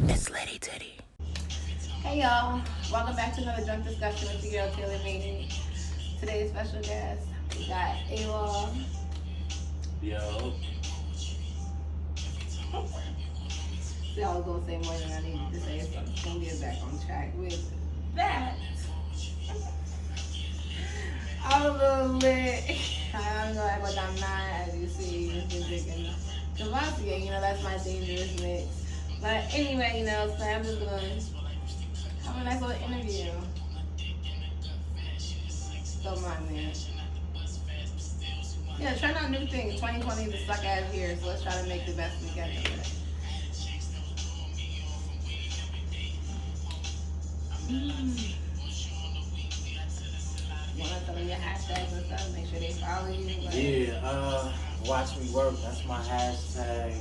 Miss Lady Titty. Hey y'all, welcome back to another drunk discussion with your girl Taylor Meany. Today's special guest, we got A.Law. Yo. See, I was gonna say more than I needed to say, so I'm just gonna get back on track with that. I'm a little lit. I'm gonna act like I'm not, as you see, just been drinking Cavassier, that's my dangerous mix. But anyway, so I'm just gonna have a nice little interview. Don't mind me. Yeah, trying out new things. 2020 is a suck ass year, so let's try to make the best we can of it. Wanna tell them your hashtags and stuff, make sure they follow you. Like... Yeah, watch me work. That's my hashtag.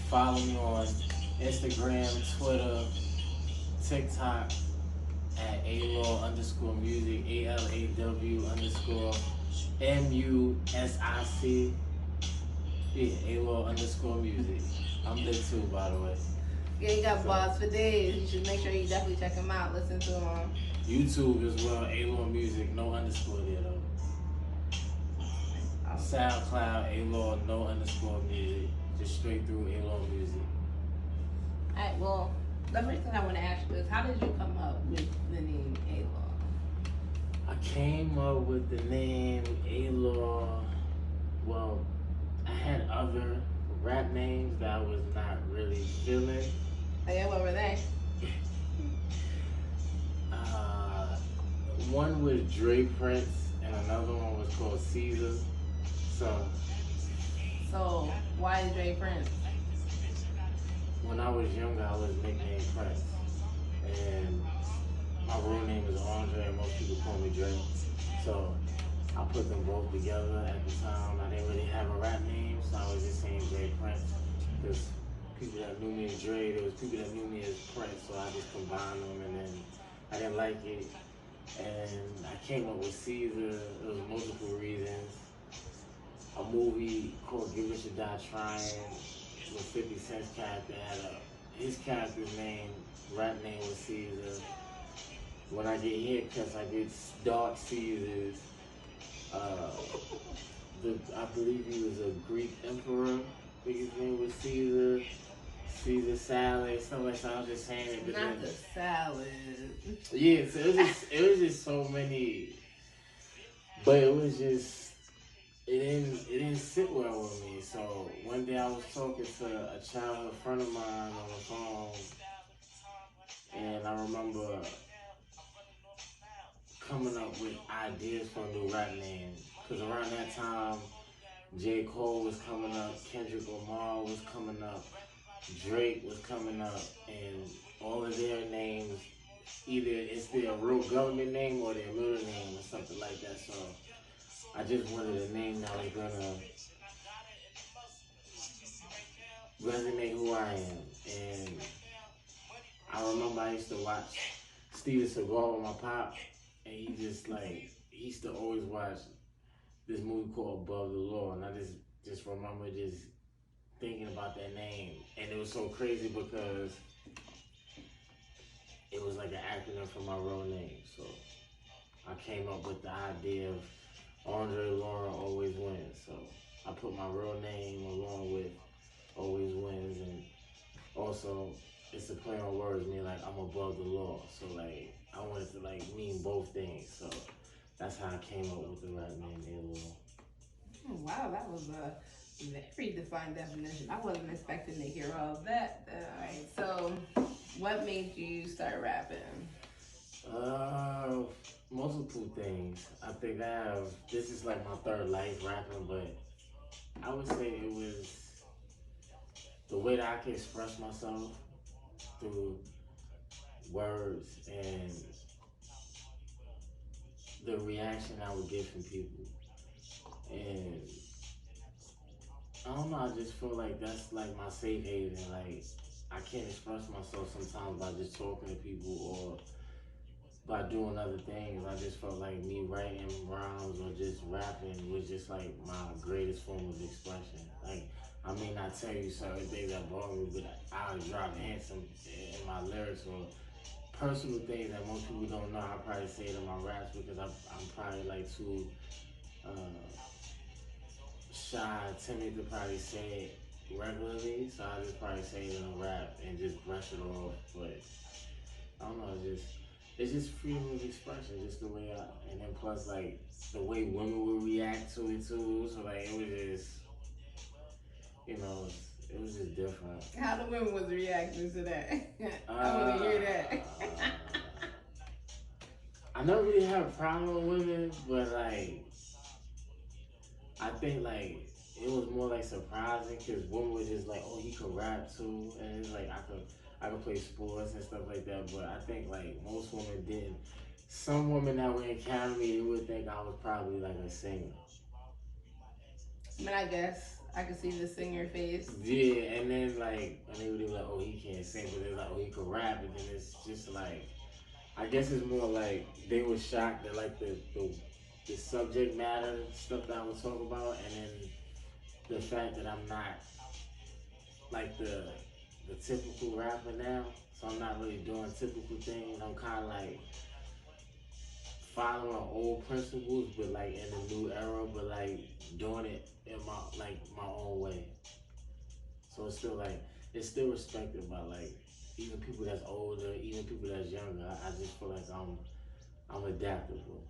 Follow me on Instagram, Twitter, TikTok at A.Law_music, ALAW_MUSIC. Yeah, A.Law_music. I'm lit too, by the way. Yeah, you got bars for days. You should make sure you definitely check them out. Listen to them. YouTube as well, A.Law Music, no underscore there though. SoundCloud, A.Law, no underscore music. Just straight through A.Law Music. Alright, well, the first thing I want to ask you is, how did you come up with the name A.Law? I came up with the name A.Law. Well, I had other rap names that I was not really feeling. Oh yeah, what were they? One was Dre Prince, and another one was called Caesar. So why Dre Prince? When I was younger, I was nicknamed Prince, and my real name is Andre, and most people call me Dre. So I put them both together at the time. I didn't really have a rap name, so I was just saying Dre Prince, because people that knew me as Dre, there was people that knew me as Prince, so I just combined them, and then I didn't like it. And I came up with Caesar. There was multiple reasons. A movie called Give It Should Die Trying with 50 Cent's character had his character's name, rap name was Caesar. When I get haircuts, I get dark Caesars. I believe he was a Greek emperor. I think his name was Caesar. Caesar salad, stuff like that. I was just saying it. Not the salad. Yeah, so it was just so many, but it didn't sit well with me. So one day I was talking to a childhood friend of mine on the phone, and I remember coming up with ideas for a new rap name. Cause around that time, J. Cole was coming up, Kendrick Lamar was coming up, Drake was coming up, and all of their names, either it's their real government name or their middle name or something like that. So I just wanted a name that was gonna resonate who I am. And I remember I used to watch Steven Seagal with my pop, and he used to always watch this movie called Above the Law, and I just remember just thinking about that name, and it was so crazy because it was like an acronym for my real name. So I came up with the idea of Andre Laura Always Wins. So I put my real name along with Always Wins, and also it's a play on words, meaning like I'm above the law. So like I wanted to like mean both things. So that's how I came up with the rap name A.Law. Oh, wow, that was a very defined definition. I wasn't expecting to hear all of that. Alright, so what made you start rapping? Multiple things. I think this is like my third life rapping, but I would say it was the way that I can express myself through words and the reaction I would get from people. And I don't know, I just feel like that's like my safe haven. Like I can't express myself sometimes by just talking to people or by doing other things. I just felt like me writing rhymes or just rapping was just like my greatest form of expression. Like I may not not tell you certain things that bother me, but I'll drop hints in my lyrics or personal things that most people don't know. I probably say it in my raps because I'm probably like too uh, shy, timid to probably say it regularly. So I just probably say it in a rap and just brush it off. But I don't know, it's just freedom of expression, just the way I, and then plus like the way women would react to it too. So like it was just, you know, it was just different. How the women was reacting to that? I want to hear that. I never really had a problem with women, but like I think like it was more like surprising because women were just like, oh, he could rap too, and it's like I could play sports and stuff like that. But I think like most women didn't. Some women that would encounter me, they would think I was probably like a singer. I mean, I guess I could see the singer face. Yeah, and then like, and they would be like, oh, he can't sing, but they're like, oh, he could rap, and then it's just like, I guess it's more like they were shocked at like the subject matter stuff that I would talk about, and then the fact that I'm not like the typical rapper now, so I'm not really doing typical things. I'm kind of like following old principles, but like in a new era, but like doing it in my own way. So it's still respected by like even people that's older, even people that's younger. I just feel like I'm adaptable.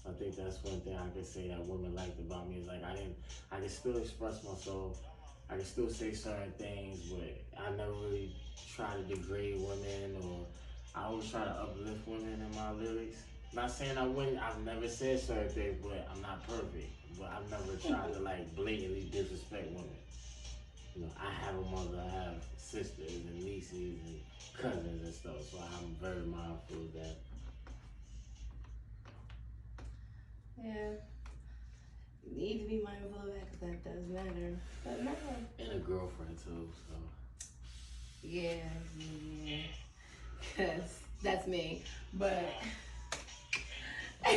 I think that's one thing I could say that women liked about me is like I can still express myself. I can still say certain things, but I never really try to degrade women or I always try to uplift women in my lyrics. Not saying I wouldn't, I've never said certain things, but I'm not perfect. But I've never tried to like blatantly disrespect women. You know, I have a mother, I have sisters and nieces and cousins and stuff, so I'm very mindful of that. Yeah. You need to be mindful of that because that does matter. But no. And a girlfriend too, so. Yeah. Because that's me. But. I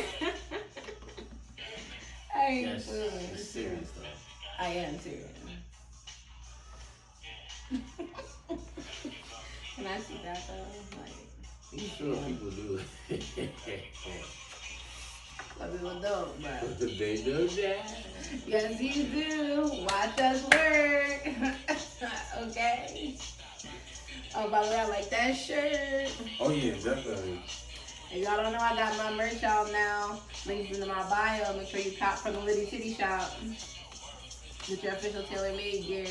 ain't That's serious though. I am serious. Can I see that though? Like, I'm sure people do. Some people don't, but They do that. yes, you do. Watch us work. Okay. Oh, by the way, I like that shirt. Oh yeah, definitely. If y'all don't know, I got my merch out now. Links in my bio. Make sure you cop from the Liddy Titty Shop. Get your official tailor-made gear.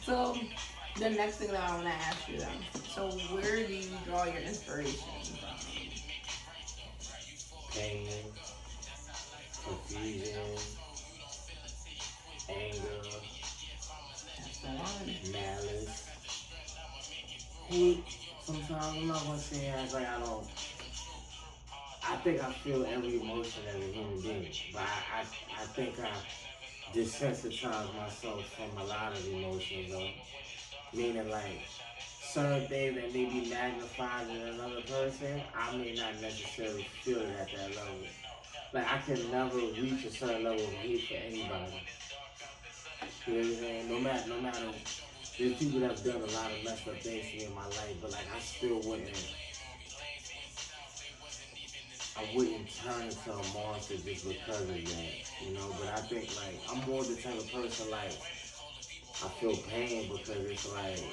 So, the next thing that I want to ask you then. So, where do you draw your inspiration from? Pain, confusion, anger, That's the one. malice, hate. Sometimes I'm not gonna say it like I don't. I think I feel every emotion as a human being, but I think I desensitize myself from a lot of emotions, though. Meaning like certain things that may be magnified in another person, I may not necessarily feel it at that level. Like I can never reach a certain level of hate for anybody. You know what I'm saying? No matter, there's people that've done a lot of messed up things to me in my life, but like I wouldn't turn into a monster just because of that, you know. But I think like I'm more the type of person like I feel pain because it's like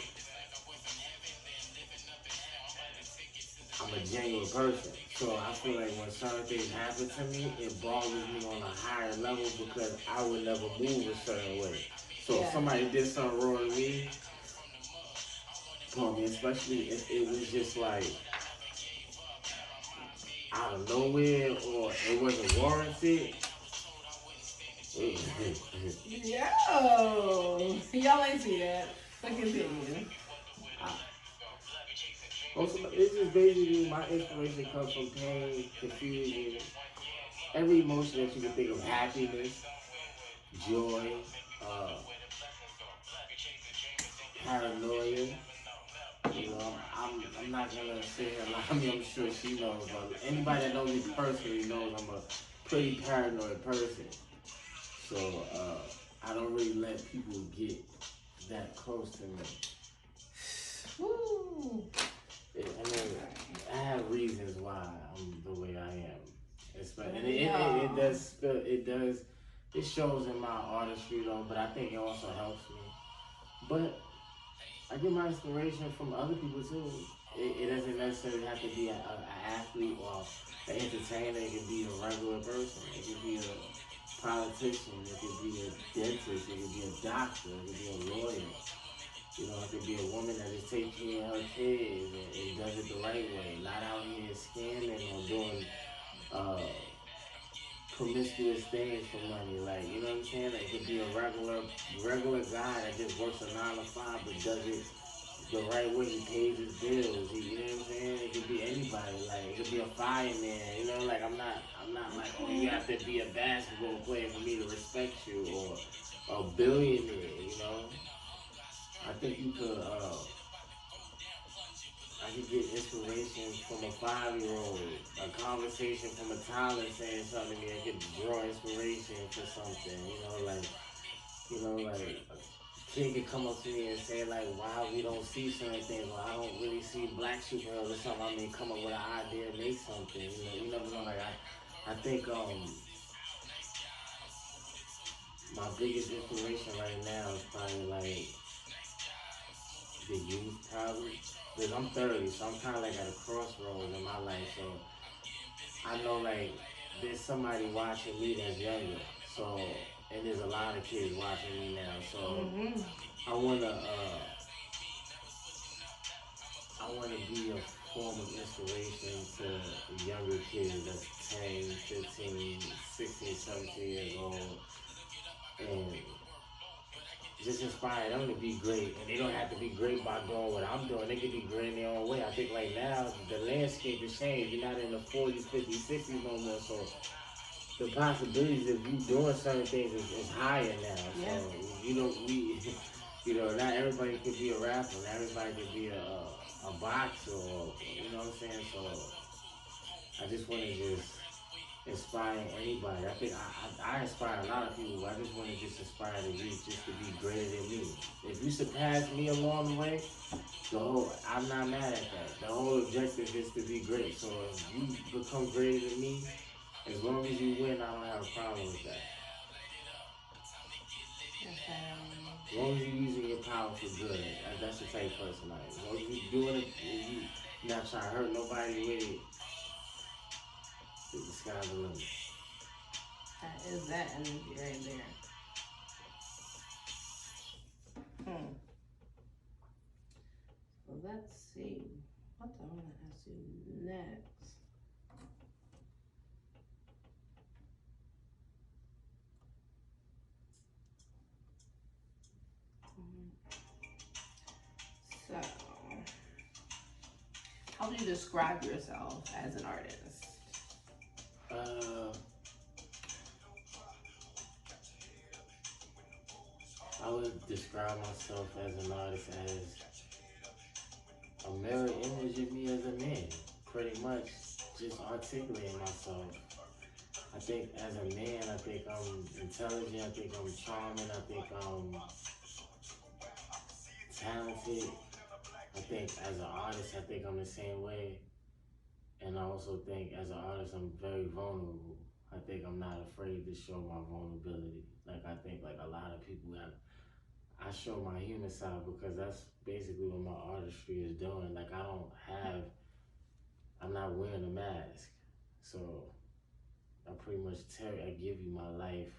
I'm a genuine person. So I feel like when certain things happen to me, it bothers me on a higher level because I would never move a certain way. So if somebody did something wrong to me, especially if it was just like out of nowhere or it wasn't warranted. Yo, y'all ain't see that. But continue. It's just basically my inspiration comes from pain, confusion, every emotion that you can think of, happiness, joy, uh, paranoia. You know, I'm not gonna say her lie. I mean, I'm sure she knows, but anybody that knows me personally knows I'm a pretty paranoid person. So I don't really let people get that close to me. Woo. I mean, I have reasons why I'm the way I am. And it shows in my artistry though, but I think it also helps me. But I get my inspiration from other people too. It doesn't necessarily have to be an athlete or an entertainer. It could be a regular person. It could be a politician. It could be a dentist. It could be a doctor. It could be a lawyer. You know, it could be a woman that is taking care of her kids and does it the right way. Not out here scamming or doing promiscuous things for money. Like, you know what I'm saying? Like, it could be a regular guy that just works a 9 to 5 but does it the right way. He pays his bills. You know what I'm saying? It could be anybody. Like, it could be a fireman. You know, like I'm not like, oh, you have to be a basketball player for me to respect you, or a billionaire. You know, I think you could. I could get inspiration from a 5-year-old, a conversation from a toddler saying something to me. I could draw inspiration for something. You know, like a kid could come up to me and say like, "Why we don't see certain things? Or I don't really see black superheroes or something." I mean, come up with an idea, make something. You never know. Like I think my biggest inspiration right now is probably like the youth, probably. Because I'm 30, so I'm kind of like at a crossroads in my life. So I know like there's somebody watching me that's younger. So, and there's a lot of kids watching me now. So I wanna be a form of inspiration to younger kids that's 10, 15, 16, 17 years old, and just inspire them to be great. And they don't have to be great by doing what I'm doing. They can be great in their own way. I think like now the landscape has changed. You're not in the 40s, 50s, 60s no more. So the possibilities of you doing certain things is higher now. Yeah. So not everybody could be a rapper. Not everybody could be a boxer, or you know what I'm saying. So I just want to just inspire anybody. I think I inspire a lot of people. I just want to just inspire the youth just to be greater than me. If you surpass me along the way, I'm not mad at that. The whole objective is to be great. So if you become greater than me, as long as you win, I don't have a problem with that. As long as you're using your power for good, that's the type of person I am. As long as you're doing it, and you're not trying to hurt nobody with it, the sky's the limit. That is that energy right there. So let's see. What do I want to ask you next? So, how do you describe yourself as an artist? I would describe myself as an artist as a mirror image of me as a man. Pretty much just articulating myself. I think as a man, I think I'm intelligent, I think I'm charming, I think I'm talented. I think as an artist, I think I'm the same way. And I also think as an artist, I'm very vulnerable. I think I'm not afraid to show my vulnerability. Like I think like a lot of people I show my human side because that's basically what my artistry is doing. Like I'm not wearing a mask. So I pretty much I give you my life,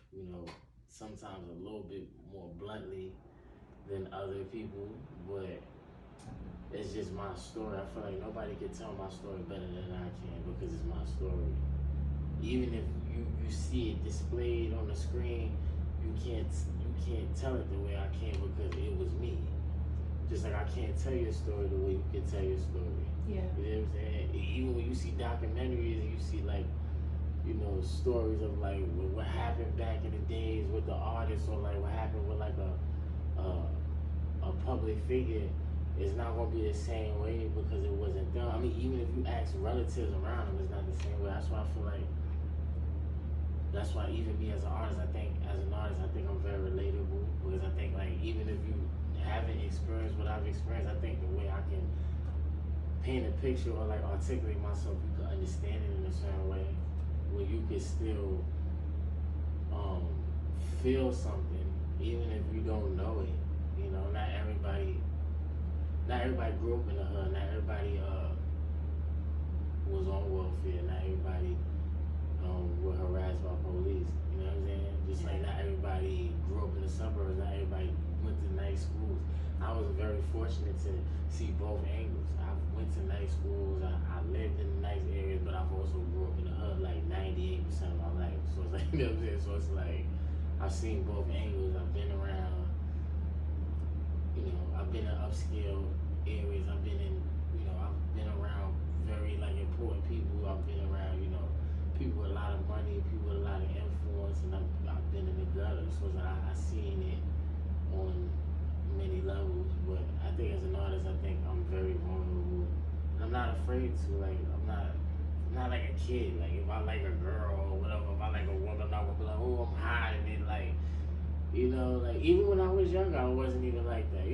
sometimes a little bit more bluntly than other people, but it's just my story. I feel like nobody can tell my story better than I can because it's my story. Even if you see it displayed on the screen, you can't tell it the way I can because it was me. Just like I can't tell your story the way you can tell your story. Yeah. You know what I'm saying? Even when you see documentaries and you see like, stories of like what happened back in the days with the artists, or like what happened with like a public figure, it's not gonna be the same way because it wasn't done. I mean, even if you ask relatives around them, it's not the same way. That's why I feel like that's why even me as an artist, I think I'm very relatable because I think like even if you haven't experienced what I've experienced, I think the way I can paint a picture or like articulate myself, you can understand it in a certain way where you can still um, feel something even if you don't know it. You know, not everybody grew up in the hood. Not everybody was on welfare. Not everybody were harassed by police. You know what I'm saying? Just like not everybody grew up in the suburbs. Not everybody went to nice schools. I was very fortunate to see both angles. I went to nice schools. I lived in nice areas, but I've also grew up in the hood like 98% of my life. So it's like, you know what I'm saying? So it's like I've seen both angles. I've been around, you know, I've been in upscale areas. I've been around very like important people. I've been around, you know, people with a lot of money, people with a lot of influence, and I've been in the gutter. So it's like I seen it on many levels. But I think as an artist, I think I'm very vulnerable. And I'm not afraid to, like, I'm not like a kid. Like if I like a girl or whatever, if I like a woman, I'm not gonna be like, oh, I'm hiding it. Like, you know, like even when I was younger, I wasn't even like that.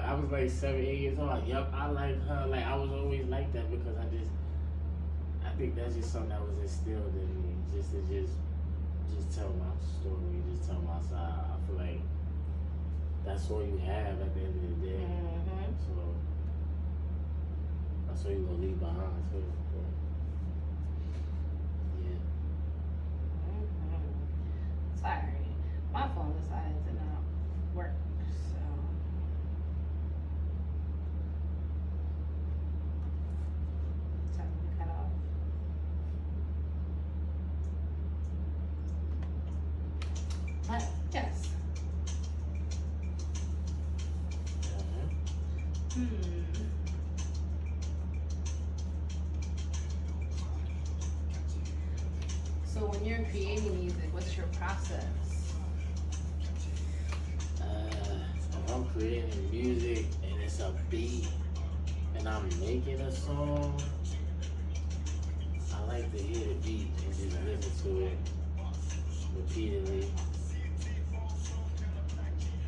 I was like 7, 8 years old. Like, yup, I like her. Like I was always like that because I think that's just something that was instilled in me, just to just tell my story, just tell my side. I feel like that's all you have at the end of the day. Mm-hmm. So that's all you're gonna leave behind too. But, yeah. Mm-hmm. Sorry, my phone decided to not work, so time to cut off. But yes. Hmm. So when you're creating music, what's your process? If I'm creating music and it's a beat and I'm making a song, I like to hear the beat and just listen to it repeatedly.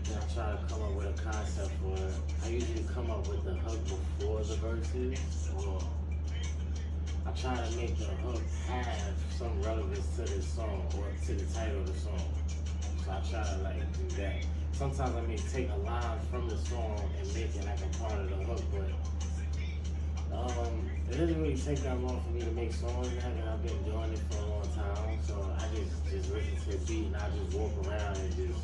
Then I try to come up with a concept for it. I usually come up with the hook before the verses, or I try to make the hook have some relevance to the song or to the title of the song. So I try to like do that. Sometimes I may take a line from the song and make it like a part of the hook, but it doesn't really take that long for me to make songs now because I've been doing it for a long time. So I just listen to the beat and I just walk around and just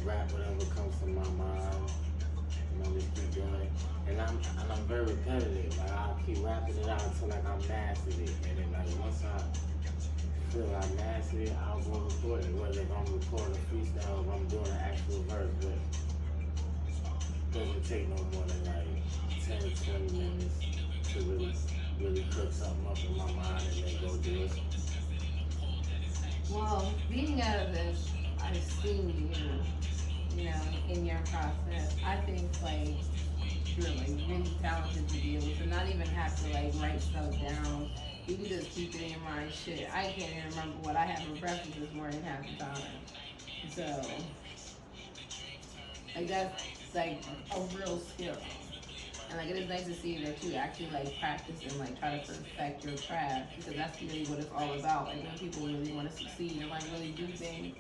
rap whatever comes to my mind. And I just keep doing it. And I'm very repetitive. Like I'll keep rapping it out until like I mastered it. And then like once I feel I mastered it, I'll go record it. Whether if I'm recording a freestyle or if I'm doing an actual verse, but it doesn't take no more than like 10 to 20 minutes to really cook something up in my mind and then go do it. Well, being out of this, I've seen you know, in your process. I think like you're like really talented to be able to not even have to like write stuff down. You can just keep it in your mind. Shit, I can't even remember what I had for breakfast this morning half the time. So, like that's like a real skill. And like it is nice to see that you actually like practice and like try to perfect your craft because that's really what it's all about. Like when people really want to succeed and like really do things,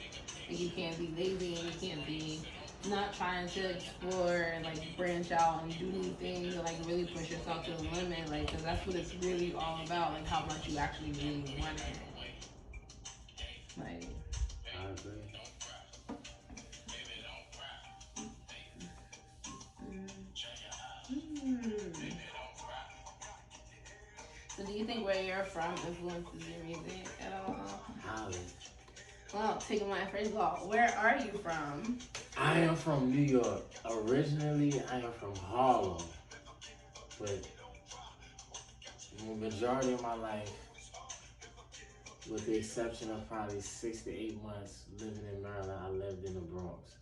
like you can't be lazy and you can't be not trying to explore and like branch out and do new things and like really push yourself to the limit. Like because that's what it's really all about. Like how much you actually really want it. Like. I agree. Mm. So do you think where you're from influences your music at all? Holly. Well, taking my phrase off, where are you from? I am from New York. Originally, I am from Harlem. But the majority of my life, with the exception of probably 6 to 8 months living in Maryland, I lived in the Bronx,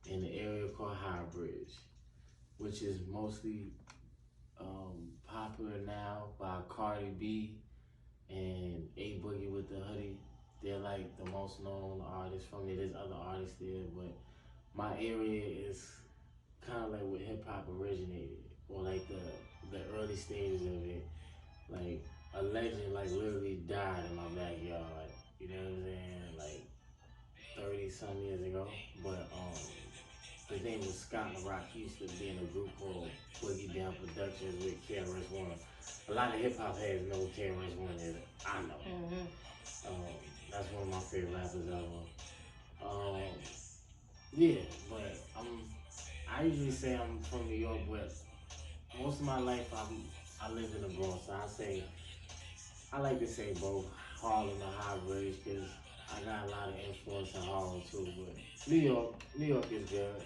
in the area called High Bridge, which is mostly popular now by Cardi B and A Boogie with the Hoodie. they're like the most known artists from it. There's other artists there, but my area is kind of like where hip hop originated, or like the early stages of it. Like a legend, like literally died in my backyard. You know what I'm saying? Like 30 some years ago. But his name was Scott LaRock. He used to be in a group called Boogie Down Productions with KRS-One. A lot of hip hop heads know who KRS-One is. I know. That's one of my favorite rappers ever. Um, yeah, but I usually say I'm from New York, but most of my life I lived in the Bronx. So I like to say both Harlem and High Bridge because I got a lot of influence in Harlem too. But New York is good.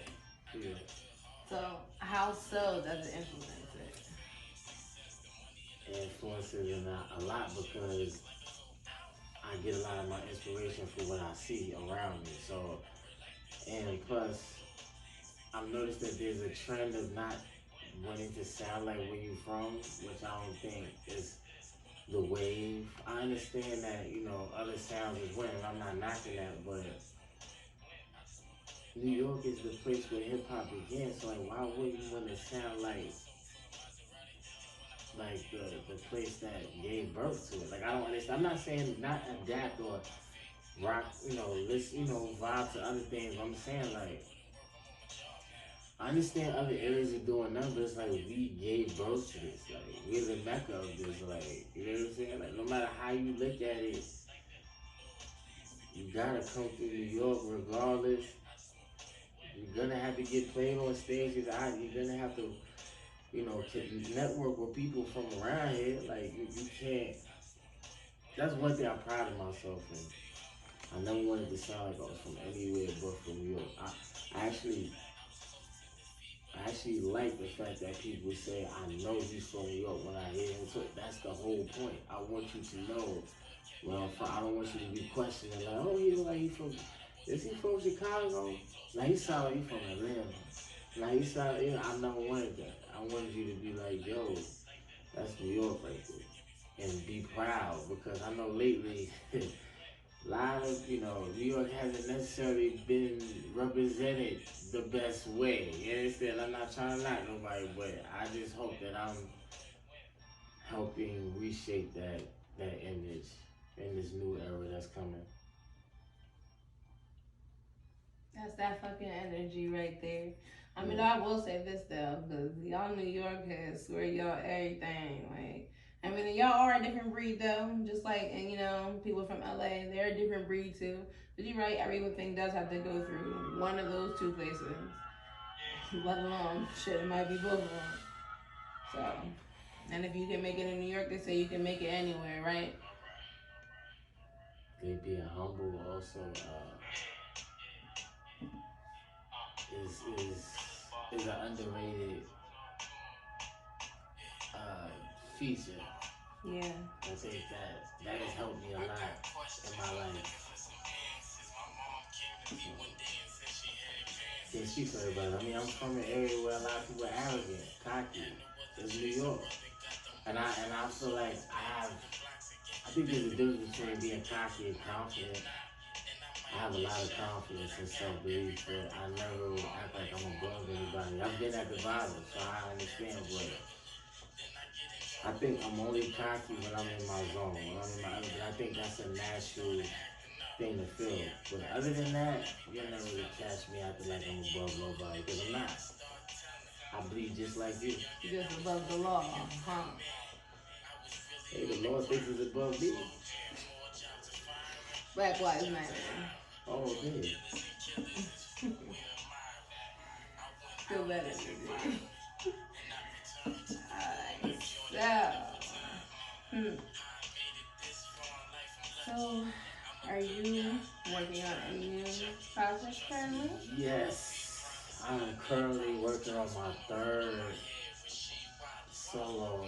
Yeah. So how so does it influence It influences in a lot because I get a lot of my inspiration from what I see around me. So, and plus, I've noticed that there's a trend of not wanting to sound like where you're from, which I don't think is the wave. I understand that, other sounds is winning. I'm not knocking that, but New York is the place where hip hop began. So like, why wouldn't you want to sound like the place that gave birth to it? Like I don't understand. I'm not saying not adapt or rock, listen, vibe to other things. I'm saying like I understand other areas are doing numbers. Like we gave birth to this. Like we're the mecca of this. Like you know what I'm saying? Like no matter how you look at it, you gotta come through New York regardless. You're gonna have to get played on stages. You're gonna have to, network with people from around here. Like you can't. That's one thing I'm proud of myself in. I never wanted to sound like I was from anywhere but from New York. I actually like the fact that people say I know he's from New York when I hear him. So that's the whole point. I want you to know where I'm from. I don't want you to be questioning like, oh, he look like he from. Is he from Chicago? Now he sound like he from Atlanta. Now he sound. I never wanted that. I wanted you to be like, yo, that's New York right there, and be proud because I know lately. A lot of, New York hasn't necessarily been represented the best way. You understand? I'm not trying to knock nobody, but I just hope that I'm helping reshape that image in this new era that's coming. That's that fucking energy right there. I mean, I will say this though, because y'all New Yorkers swear y'all everything. Like, I mean, y'all are a different breed though. Just like, and people from LA, they're a different breed too. But you're right, everything does have to go through one of those two places. Let alone, shit, it might be both of them. So, and if you can make it in New York, they say you can make it anywhere, right? They being humble also is an underrated feature. Yeah. I think that has helped me a lot in my life. Can't speak for everybody. I mean, I'm from an area where a lot of people are arrogant, cocky. It's New York, and I feel like I think there's a difference between being cocky and confident. I have a lot of confidence and self-belief, but I never act like I'm above anybody. I've been at the bottom, so I understand, but I think I'm only cocky when I'm in my zone, when I'm in my element. I think that's a natural thing to feel. But other than that, you'll never really catch me acting like I'm above nobody, because I'm not. I bleed just like you. Just above the law, huh? Hey, the Lord thinks it's above me. Black Lives Matter. Oh, man. Feel better. So, are you working on any new projects currently? Yes, I'm currently working on my third solo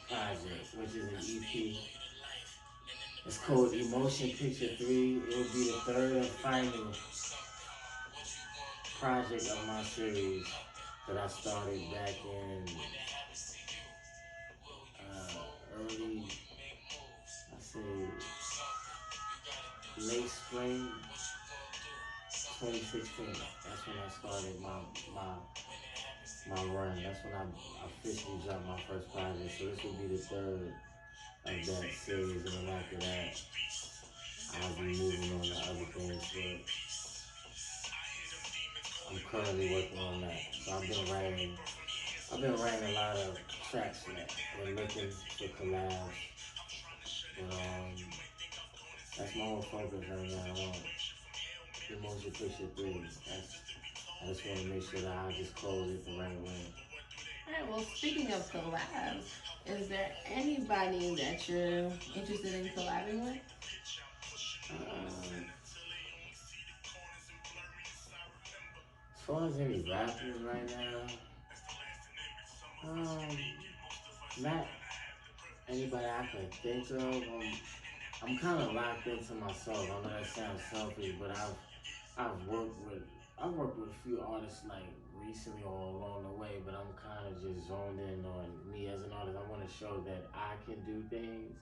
project, which is an EP. It's called Emotion Picture 3. It will be the third and final project of my series that I started back in early, I say late spring 2016. That's when I started my run. That's when I officially dropped my first project. So this will be the third of that series, and then after that, I'll be moving on to other things. But I'm currently working on that. So I've been writing a lot of tracks for that. Been looking for collabs, but that's my whole focus right now. I want the motion picture 3. I just want to make sure that I just close it the right way. Alright, well, speaking of collabs, is there anybody that you're interested in collabing with? As far as any rappers right now, not anybody I can think of. I'm kind of locked into myself. I know that sounds selfish, but I've worked with I've worked with a few artists like recently or along the way, but I'm kind of just zoned in on me as an artist. I want to show that I can do things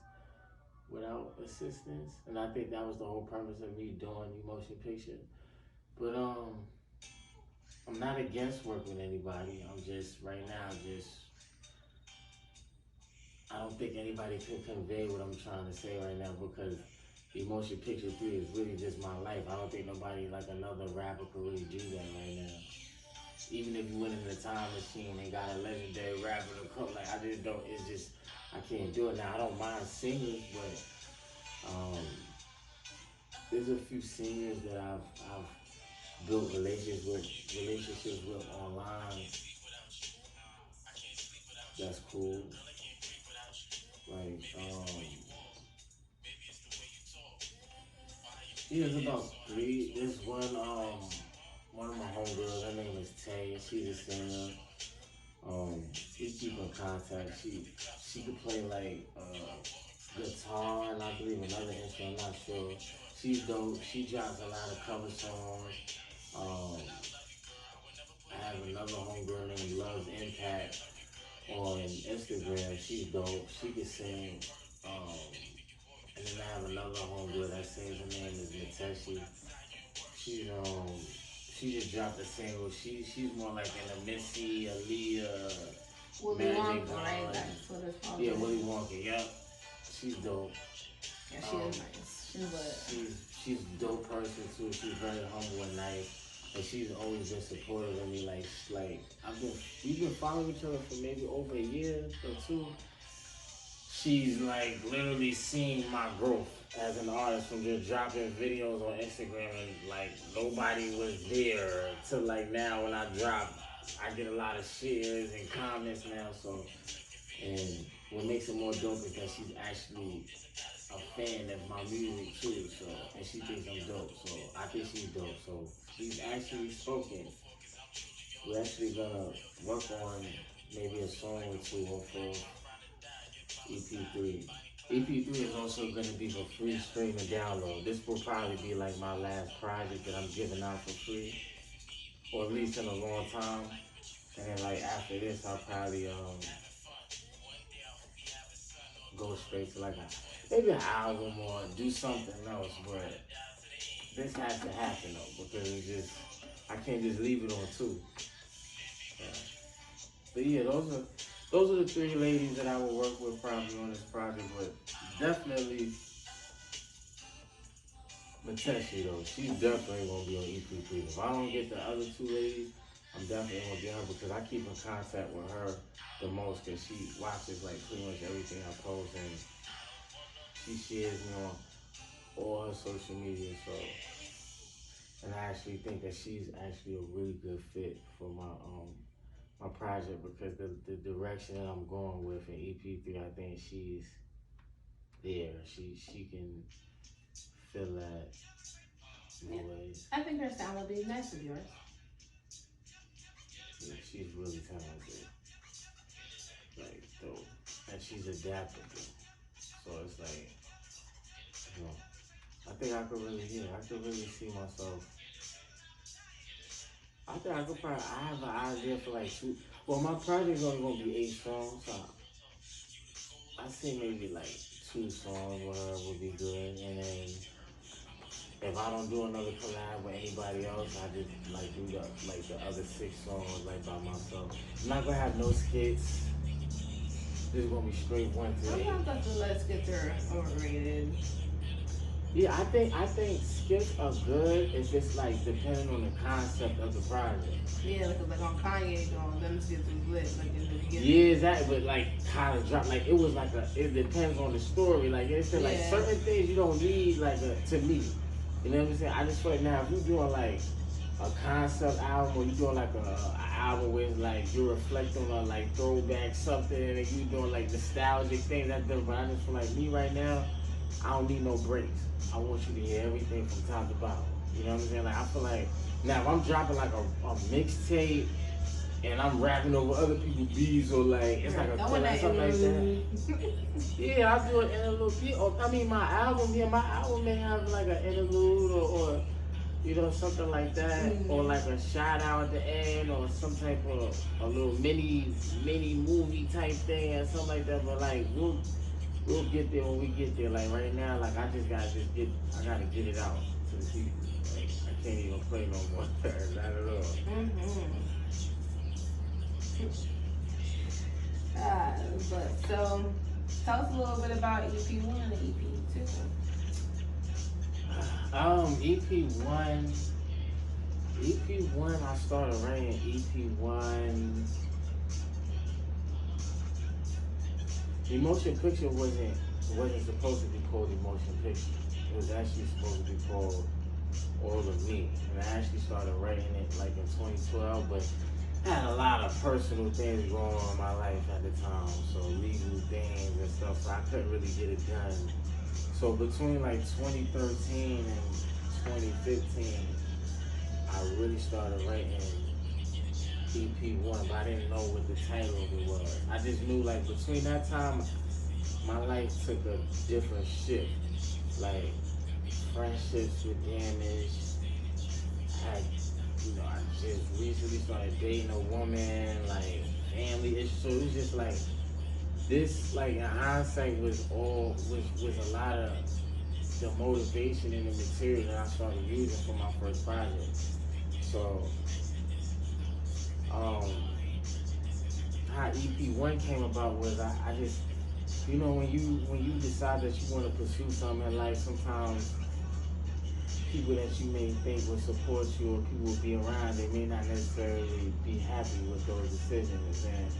without assistance, and I think that was the whole purpose of me doing Emotion Picture. But I'm not against working with anybody. I'm just right now just I don't think anybody can convey what I'm trying to say right now because Emotion Picture 3 is really just my life. I don't think nobody like another rapper could really do that right now. Even if you went in the time machine and got a legendary rapper to come, like I just don't. It's just I can't do it now. I don't mind singers, but there's a few singers that I've built relationships with online. That's cool. Like yeah, there's about 3. There's one of my homegirls. Her name is Tay. She's a singer. We keep in contact. She could play like guitar and I believe another instrument. I'm not sure. She's dope. She drops a lot of cover songs. Um, I have another homegirl named Loves Impact on Instagram. She's dope. She can sing. Um, and then I have another homegirl that sings. Her name is Nateshi. She's she just dropped a single. She's more like in a Missy, Aaliyah, Willy Magic Wonka, right? That's what it's called. Yeah, Willy Wonka. Yep. She's dope. Yeah, she is nice. She's lit. She's a dope person too. She's very humble and nice. And she's always been supportive of me. Like we've been following each other for maybe over a year or 2. She's like literally seen my growth as an artist from just dropping videos on Instagram and like nobody was there to like now when I drop, I get a lot of shares and comments now. So, and what makes it more dope is that she's actually a fan of my music too. So, and she thinks I'm dope. So I think she's dope. So she's actually spoken. We're actually gonna work on maybe a song or 2 for EP3. EP3 is also going to be for free stream and download. This will probably be like my last project that I'm giving out for free, or at least in a long time. And then like after this, I'll probably go straight to like maybe an album or do something else. But this has to happen though because it's just I can't just leave it on 2. Yeah. But yeah, those are the 3 ladies that I will work with probably on this project. But definitely Mateshi though, she's definitely gonna be on EP3. If I don't get the other 2 ladies, I'm definitely gonna get her because I keep in contact with her the most because she watches like pretty much everything I post and she shares me on all her social media. So, and I actually think that she's actually a really good fit for my project because the direction that I'm going with in EP3, I think she's there. She can fill that voice. I think her sound would be nice of yours. Yeah, she's really talented. Like dope. And she's adaptable. So it's like, you know, I think I could really see myself. I think I could probably I have an idea for like 2. Well, my project's only gonna be 8 songs, so I say maybe like 2 songs with her would be good, and then if I don't do another collab with anybody else, I just like do the other 6 songs like by myself. I'm not gonna have no skits. This is gonna be straight one take. Sometimes I feel like skits are overrated. Yeah, I think skits are good if it's like depending on the concept of the project. Yeah, like on Kanye doing them skits was lit, like in the beginning. Yeah, exactly. But like kind of drop like it was like a. It depends on the story. Like it's like Yeah. certain things you don't need like to me. You know what I'm saying? I just feel like now if you're doing like a concept album or you doing like a album where it's like you're reflecting on like throwback something and you doing like nostalgic things, that's different. But I just feel like me right now, I don't need no breaks. I want you to hear everything from top to bottom. You know what I'm saying? Like I feel like now if I'm dropping like a mixtape and I'm rapping over other people's beats or like it's like a collab, something like that. Yeah, I do an interlude. I mean, my album may have like an interlude or you know something like that, or like a shout out at the end, or some type of a little mini movie type thing or something like that. But like we'll get there when we get there. Like right now, like I gotta get it out to the people. Like I can't even play no more. Not at all. But so tell us a little bit about EP1 and EP2. EP1, I started writing EP1. The motion picture wasn't supposed to be called Emotion Picture. It was actually supposed to be called All of Me. And I actually started writing it like in 2012, but I had a lot of personal things going on in my life at the time, so legal things and stuff, so I couldn't really get it done. So between like 2013 and 2015, I really started writing EP1, but I didn't know what the title of it was. I just knew like between that time, my life took a different shift. Like friendships were damaged. I just recently started dating a woman, like family issues. So it was just like this, like in hindsight, was a lot of the motivation and the material that I started using for my first project. So how EP1 came about was I just, when you decide that you want to pursue something in life, sometimes people that you may think will support you or people will be around, they may not necessarily be happy with those decisions. And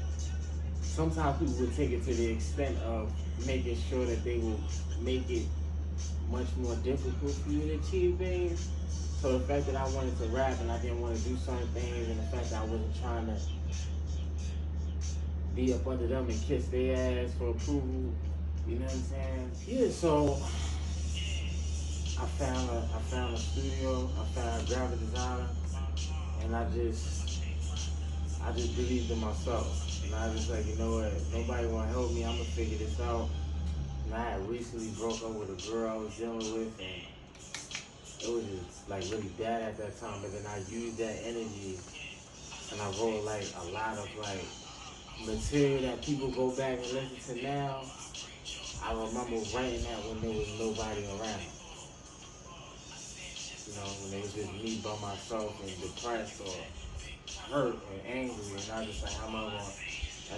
sometimes people will take it to the extent of making sure that they will make it much more difficult for you to achieve things. So the fact that I wanted to rap and I didn't want to do certain things, and the fact that I wasn't trying to be up under them and kiss their ass for approval, you know what I'm saying? Yeah, so I found a studio, I found a graphic designer, and I just believed in myself. And I was just like, you know what, nobody wanna help me, I'm gonna figure this out. And I had recently broke up with a girl I was dealing with, and it was just like really bad at that time. But then I used that energy and I wrote like a lot of like material that people go back and listen to now. I remember writing that when there was nobody around. When it was just me by myself and depressed or hurt or angry, and I just like, I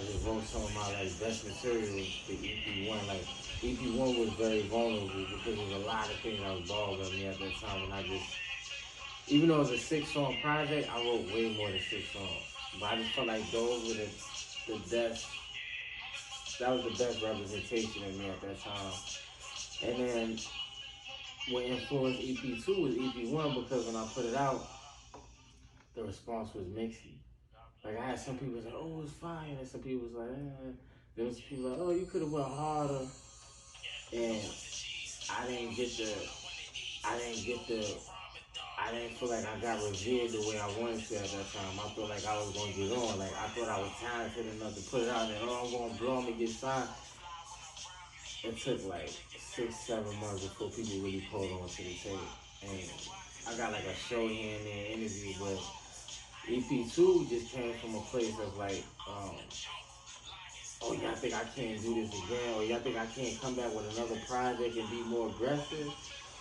just wrote some of my like best material to EP1. Like EP1 was very vulnerable because there was a lot of things that was bothering me at that time, and I just, even though it was a 6-song project, I wrote way more than 6 songs. But I just felt like those were the best. That was the best representation of me at that time. And then what influenced EP2 was EP1 because when I put it out, the response was mixed. Like I had some people say, "Oh, it's fire," and some people was like, "Eh." There was people like, "Oh, you could have went harder," and I didn't get the, I didn't get the, I didn't feel like I got revered the way I wanted to at that time. I felt like I was gonna get on. Like I thought I was talented enough to put it out there. Oh, I'm gonna blow me, get signed. It took like 6, 7 months before people really pulled on to the tape, and I got like a show here and there interview, but EP2 just came from a place of like, oh, y'all think I can't do this again, or y'all think I can't come back with another project and be more aggressive.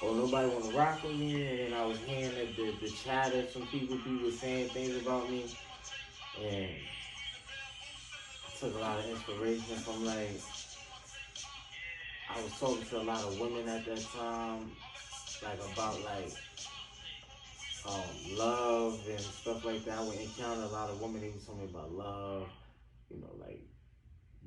or nobody want to rock with me. And then I was hearing the chatter from people saying things about me, and I took a lot of inspiration from like I was talking to a lot of women at that time, like about like love and stuff like that. I would encounter a lot of women. They would tell me about love, like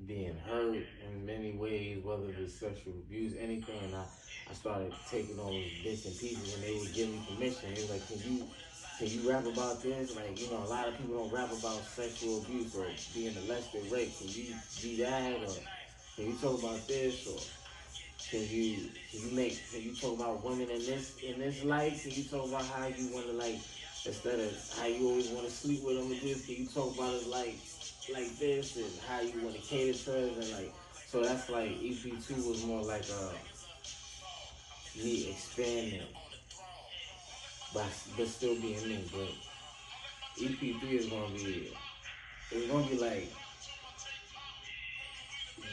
being hurt in many ways, whether it's sexual abuse, anything. And I started taking those bits and pieces, and they would give me permission. They was like, can you rap about this? Like, a lot of people don't rap about sexual abuse or being molested, raped. Can you do that? Or can you talk about this? Or can you talk about women in this life? Can you talk about how you want to, like, instead of how you always want to sleep with them and this, can you talk about it like this, and how you want to cater to us, and like, so that's like EP2 was more like me expanding, but still being me. But EP3 is gonna be, it's gonna be like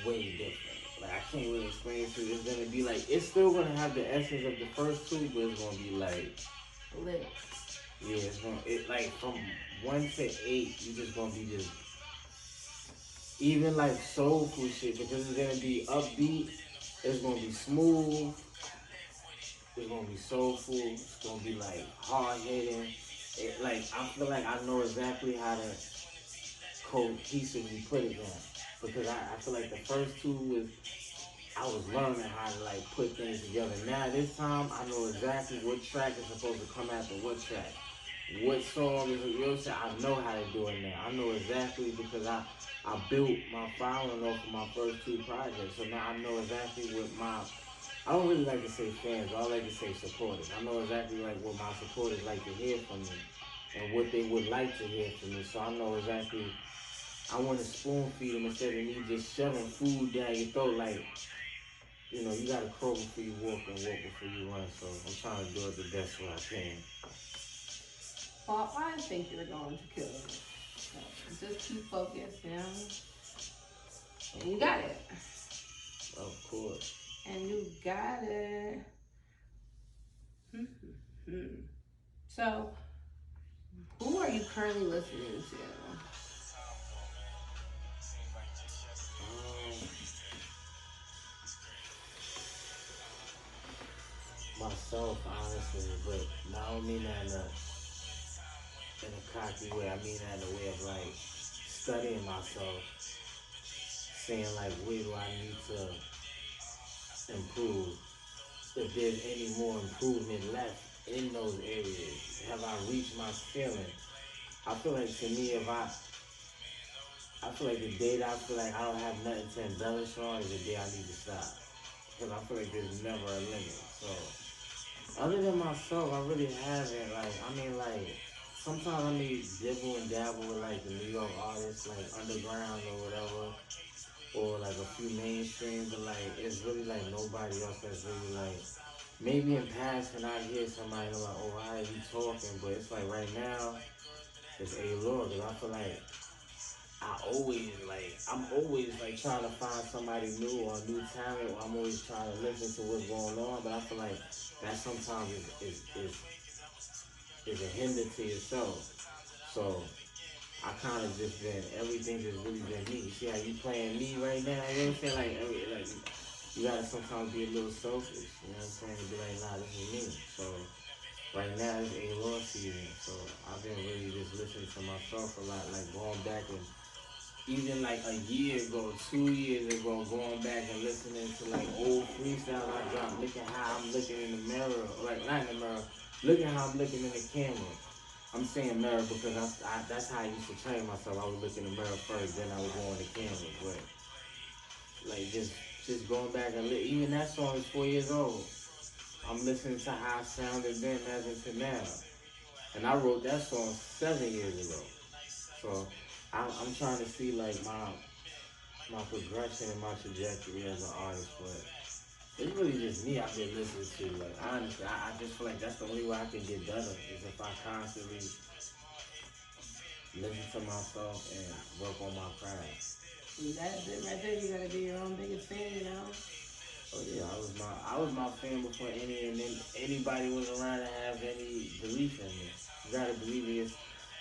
way different. Like, I can't really explain it to you. It's gonna be like, it's still gonna have the essence of the first two, but it's gonna be like Lit. yeah, it like from 1 to 8, you just gonna be just even like soulful shit, because it's gonna be upbeat, it's gonna be smooth, it's gonna be soulful, it's gonna be like hard hitting. Like, I feel like I know exactly how to cohesively put it down, because I feel like the first two was I was learning how to like put things together. Now this time I know exactly what track is supposed to come after what track. What song is, I know how to do it now. I know exactly, because I built my following off of my first two projects. So now I know exactly what I don't really like to say fans, but I like to say supporters. I know exactly like what my supporters like to hear from me and what they would like to hear from me. So I know exactly, I want to spoon feed them instead of me just shoving food down your throat. Like, you gotta crawl before you walk and walk before you run. So I'm trying to do it the best way I can. Well, I think you're going to kill it. So just keep focused, and you got it. Of course. And you got it. Hmm. So, who are you currently listening to? Myself, honestly, but I don't mean that in a cocky way. I mean that in a way of like studying myself, saying like, where do I need to improve? If there's any more improvement left in those areas, have I reached my ceiling? I feel like, to me, I feel like the day that I feel like I don't have nothing to embellish on is the day I need to stop, because I feel like there's never a limit. So other than myself, I really haven't. Like, I mean, like, sometimes I may dibble and dabble with like the New York artists, like underground or whatever, or like a few mainstream, but like it's really like nobody else that's really like. Maybe in passing I hear somebody like, oh, why are you talking? But it's like right now it's A.Law, because I feel like I'm always like trying to find somebody new or new talent, or I'm always trying to listen to what's going on. But I feel like that sometimes is a hinder to yourself. So I kind of just been, everything just really been me. You see how you playing me right now? You know what I'm saying? Like you gotta sometimes be a little selfish. You know what I'm saying? To be like, nah, this is me. So right now it's A-Law season. So I've been really just listening to myself a lot, like going back and even like a year ago, 2 years ago, going back and listening to like old freestyles I dropped, looking how I'm looking in the mirror, like not in the mirror, looking how I'm looking in the camera. I'm saying mirror because that's how I used to train myself. I would look in the mirror first, then I would go on the camera. But like just going back and even that song is 4 years old. I'm listening to how I sounded then as into now, and I wrote that song 7 years ago. So I'm trying to see like my progression and my trajectory as an artist, but it's really just me I've been listening to. Like, honestly, I just feel like that's the only way I can get better is if I constantly listen to myself and work on my craft. That's it right there. You gotta be your own biggest fan, Oh yeah, I was my fan before anybody was around to have any belief in me. You gotta believe in it.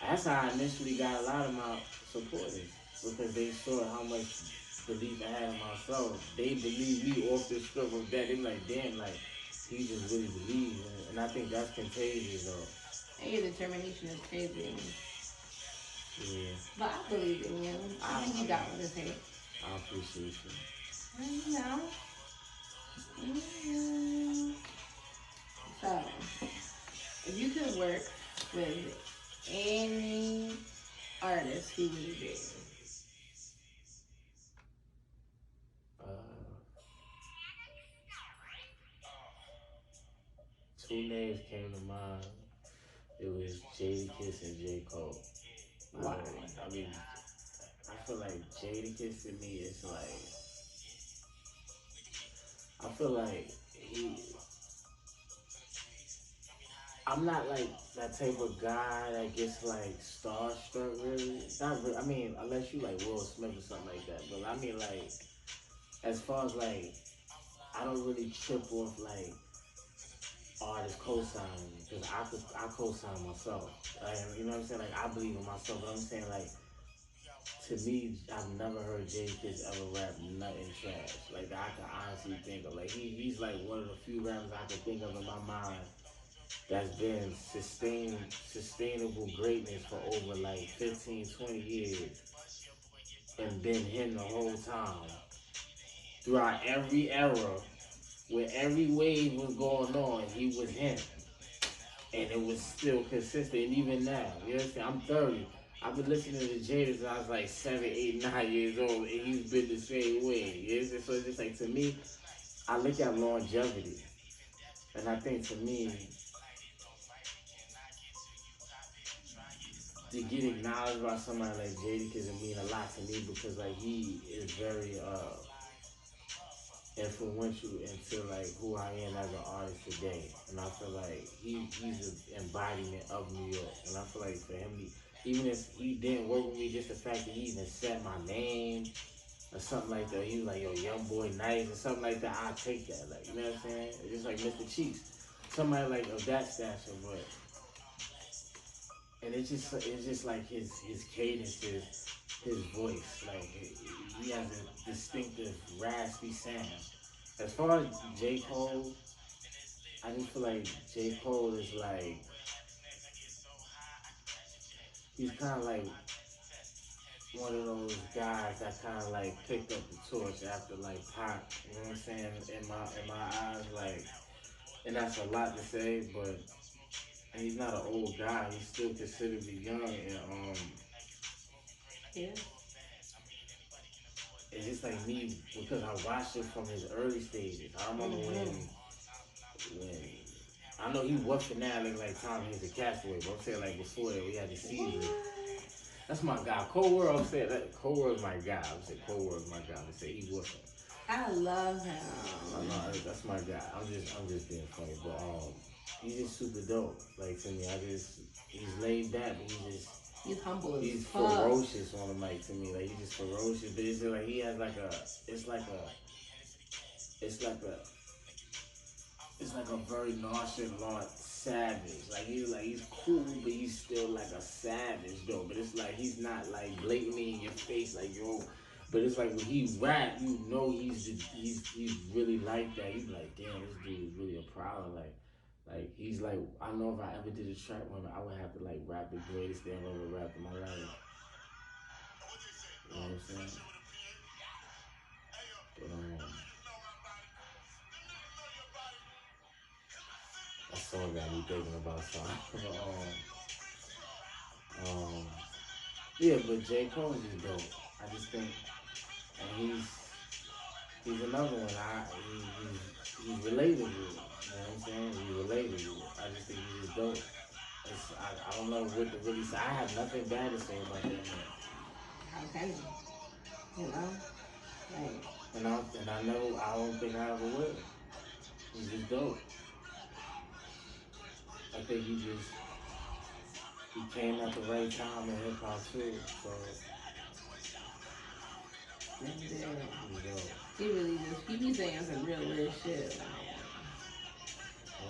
That's how I initially got a lot of my supporters because they saw how much belief I had in myself. They believe me off the strip of that. They be like, damn, like he just really believes, and I think that's contagious though. And your determination is crazy. Yeah, But I believe in you. I think you got what it takes. I appreciate you. You know. Mm. So, if you could work with any artist, who would it be? Uh, two names came to mind. It was Jadakiss and J Cole. Why? I mean, I feel like Jadakiss to me is like I feel like he. I'm not like that type of guy that gets like starstruck. Really, not. Really, I mean, unless you like Will Smith or something like that. But I mean, like as far as like, I don't really trip off like artists co-signing because I co-sign myself. Like, you know what I'm saying? Like I believe in myself, but I'm saying like to me, I've never heard Jadakiss ever rap nothing trash. Like that I can honestly think of. Like he's like one of the few rappers I can think of in my mind that's been sustainable greatness for over like 15, 20 years and been him the whole time. Throughout every era, where every wave was going on, he was him. And it was still consistent. And even now, you know what I'm saying? I'm 30. I've been listening to Jada since I was like 7, 8, 9 years old, and he's been the same way. You know what I'm saying? So it's just like, to me, I look at longevity. And I think to me, to get acknowledged by somebody like Jadakiss it mean a lot to me because like he is very influential into like who I am as an artist today, and I feel like he's an embodiment of New York, and I feel like for him, even if he didn't work with me, just the fact that he even said my name or something like that, he was like, yo, young boy, nice or something like that. I take that, like you know what I'm saying? It's just like Mr. Cheeks, somebody like of that stature, but. And it's just like his cadences, his voice, like he has a distinctive raspy sound. As far as J Cole, I just feel like J Cole is like he's kind of like one of those guys that kind of like picked up the torch after like Pac. You know what I'm saying? In my eyes, like, and that's a lot to say, but and he's not an old guy. He's still considerably young, and Yeah. it's just like me because I watched it from his early stages. I remember when I know he woofing now looking like Tommy Hanks a Castaway, but I'm saying like before that we had the season. That's my guy. Cold World, I'm saying that Cold World's my guy. I'm saying Cold World's my guy. I'm saying he woofing. I love him. That's my guy. I'm just being funny, but he's just super dope. Like to me, he's laid back, but He's humble as he's fuck. ferocious on the mic to me. Like he's just ferocious, but it's just like he has like a, it's like a, it's like a, it's like a very nonchalant savage. Like he's cool, but he's still like a savage though. But it's like he's not like blatantly in your face like yo. But it's like when he rap, you know he's really like that. You be like, damn, this dude is really a problem. Like he's like, I know if I ever did a track one, I would have to like rap the greatest damn ever rap in my life. You know what I'm saying? But that song got me thinking about something. um, yeah, but J Cole is just dope. I just think, and he's another one. He's relatable. You know what I'm saying? He's relatable. I just think he's just dope. I don't know what to really say. I have nothing bad to say about that man. How can you? You know? Like, And I know I don't think I ever will. He's just dope. I think he came at the right time in hip hop too. So yeah. he's dope. he be saying some real weird shit.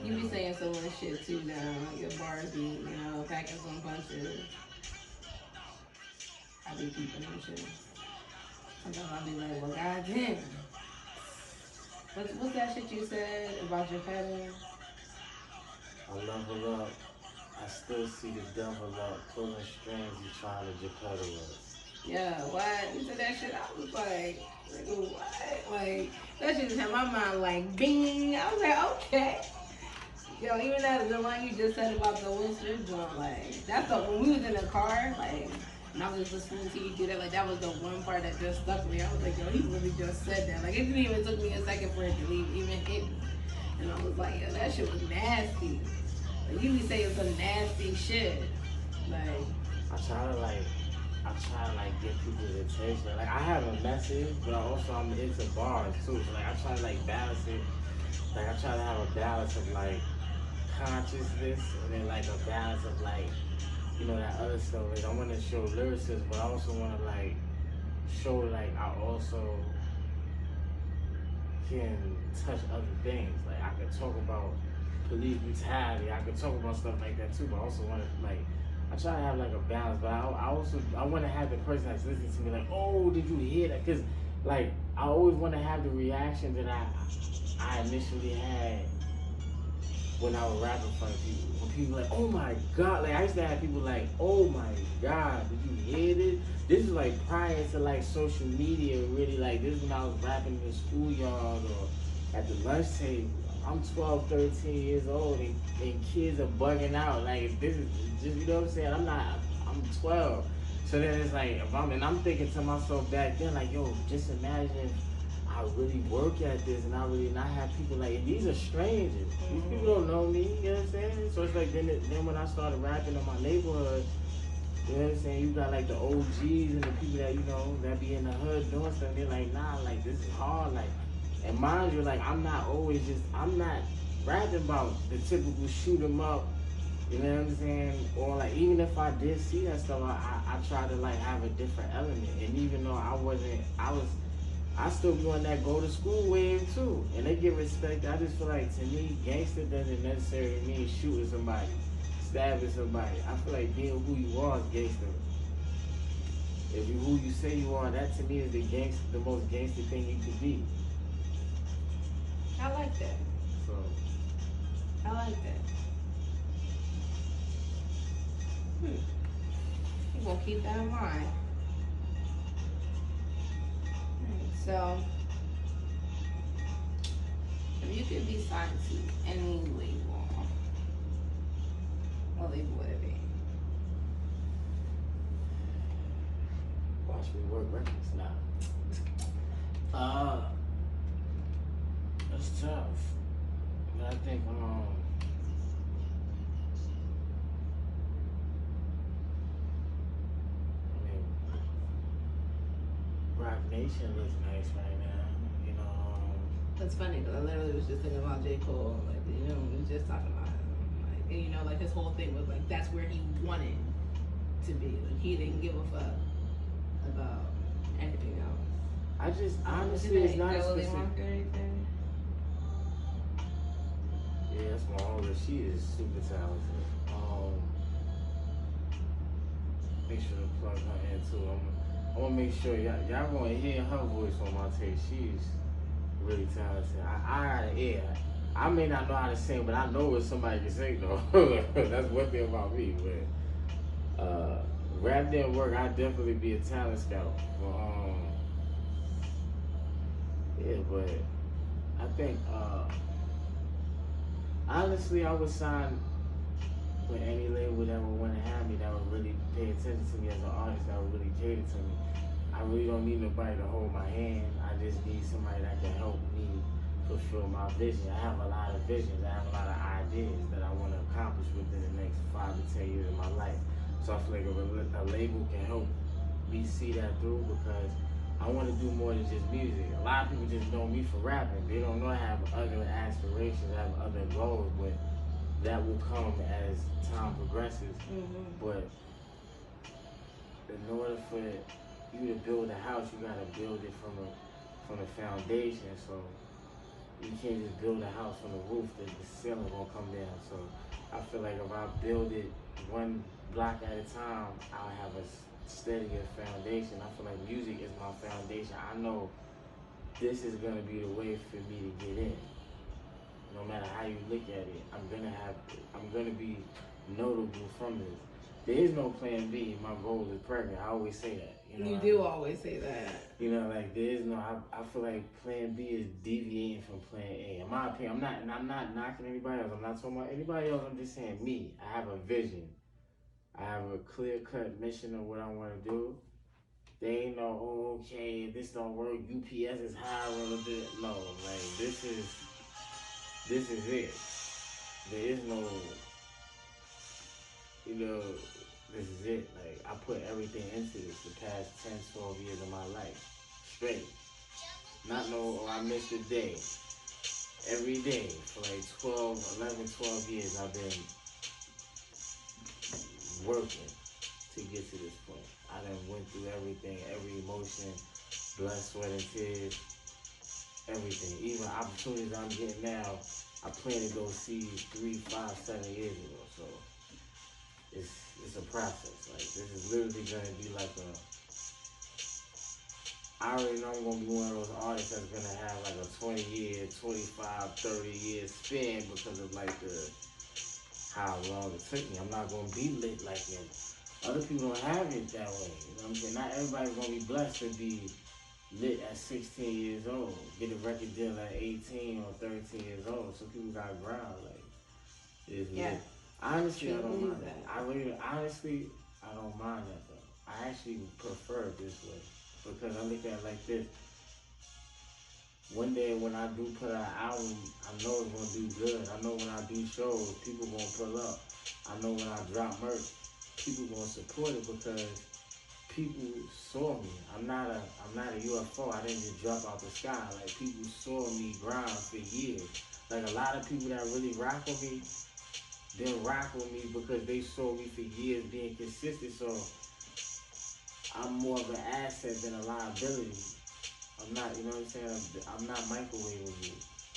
You be saying so much shit too now. Your bars be, packing some punches. I be keeping them shit. Sometimes I be like, well, goddamn. What's that shit you said about your petting? I level up. I still see the devil up, pulling strings, you trying to Geppetto us. Yeah, what? You said that shit. I was like, what? Like, that shit just had my mind like, bing. I was like, okay. Yo, even that the one you just said about the Will Smith joint, like that's the when we was in the car, like and I was just listening to you do that, like that was the one part that just stuck with me. I was like, yo, he really just said that. Like it didn't even took me a second for it to leave, even hit me. And I was like, yo, that shit was nasty. Like you be saying some nasty shit. Like I try to get people's attention. Like I have a message, but I'm into bars too. So like I try to balance it. Like I try to have a balance of consciousness and then a balance of that other stuff. Like I want to show lyricism, but I also want to show I also can touch other things. Like I can talk about police brutality. I can talk about stuff like that too. But I also want to I try to have a balance. But I want to have the person that's listening to me oh, did you hear that? Because I always want to have the reaction that I initially had when I was rapping in front of people. When people oh my God. I used to have people oh my God, did you hear this? This is prior to social media really. This is when I was rapping in the schoolyard or at the lunch table. I'm 12, 13 years old and kids are bugging out. This is just, you know what I'm saying? I'm 12. So then it's I'm thinking to myself back then, yo, just imagine I really work at this and I have people and these are strangers. These people don't know me, you know what I'm saying? So it's then when I started rapping in my neighborhood, you know what I'm saying? You got the OGs and the people that, that be in the hood doing stuff. They're nah, this is hard. And mind you, I'm not rapping about the typical shoot 'em up, you know what I'm saying? Or even if I did see that stuff, I try to have a different element. And even though I still be on that go to school wave too. And they get respect. I just feel to me, gangster doesn't necessarily mean shooting somebody, stabbing somebody. I feel being who you are is gangster. If you who you say you are, that to me is the most gangster thing you could be. I like that. So I like that. You gonna keep that in mind. So, if you could be signed to any label, what label would it be? Watch me work records now. That's tough. But I think Rock Nation looks nice right now. That's funny because I literally was just thinking about J. Cole. We were just talking about him. And his whole thing was that's where he wanted to be. He didn't give a fuck about anything else. I just honestly, it's not a specific. Yeah, that's my older. She is super talented. Make sure to plug her in too. I want to make sure y'all gonna hear her voice on my tape. She's really talented. I may not know how to sing, but I know what somebody can sing though. That's one thing about me. But rap didn't work. I'd definitely be a talent scout. But I think honestly, I would sign with any label that would want to have me, that would really pay attention to me as an artist, that would really cater to me. I really don't need nobody to hold my hand. I just need somebody that can help me fulfill my vision. I have a lot of visions. I have a lot of ideas that I want to accomplish within the next 5 to 10 years of my life. So I feel a label can help me see that through because I want to do more than just music. A lot of people just know me for rapping. They don't know I have other aspirations, I have other goals, but that will come as time progresses. But in order for you to build a house, you gotta build it from the foundation. So you can't just build a house from the roof. The ceiling gonna come down. So I feel like if I build it one block at a time, I'll have a steadier foundation. I feel like music is my foundation. I know this is gonna be the way for me to get in. No matter how you look at it, I'm gonna be notable from this. There is no plan B. My goal is pregnant. I always say that. You do always say that. You know, like there is no. I feel like plan B is deviating from plan A. In my opinion, I'm not knocking anybody else. I'm not talking about anybody else. I'm just saying me. I have a vision. I have a clear cut mission of what I want to do. They ain't no, oh, okay, this don't work. UPS is high. No, like this is it. There is no, this is it. Like, I put everything into this the past 10, 12 years of my life. Straight. Not no, oh, I missed a day. Every day for like 12 years I've been working to get to this point. I done went through everything, every emotion, blood, sweat, and tears, everything. Even opportunities I'm getting now, I planted those seeds 3, 5, 7 years ago. So it's a process. Like this is literally gonna be like I already know I'm gonna be one of those artists that's gonna have like a 20-year, 25, 30-year span because of like how long it took me. I'm not gonna be lit like him. Other people don't have it that way. You know what I'm saying? Not everybody's gonna be blessed to be lit at 16 years old, get a record deal at 18 or 13 years old. So people got ground like it's lit. Honestly, I don't mind that. Honestly, I don't mind that though. I actually prefer it this way because I look at it like this. One day when I do put out an album, I know it's gonna do good. I know when I do shows, people gonna pull up. I know when I drop merch, people gonna support it because people saw me. I'm not a UFO. I didn't just drop out the sky. Like people saw me grind for years. Like a lot of people that really rock with me, didn't rock with me because they saw me for years being consistent. So I'm more of an asset than a liability. I'm not, you know what I'm saying? I'm not microwaving you.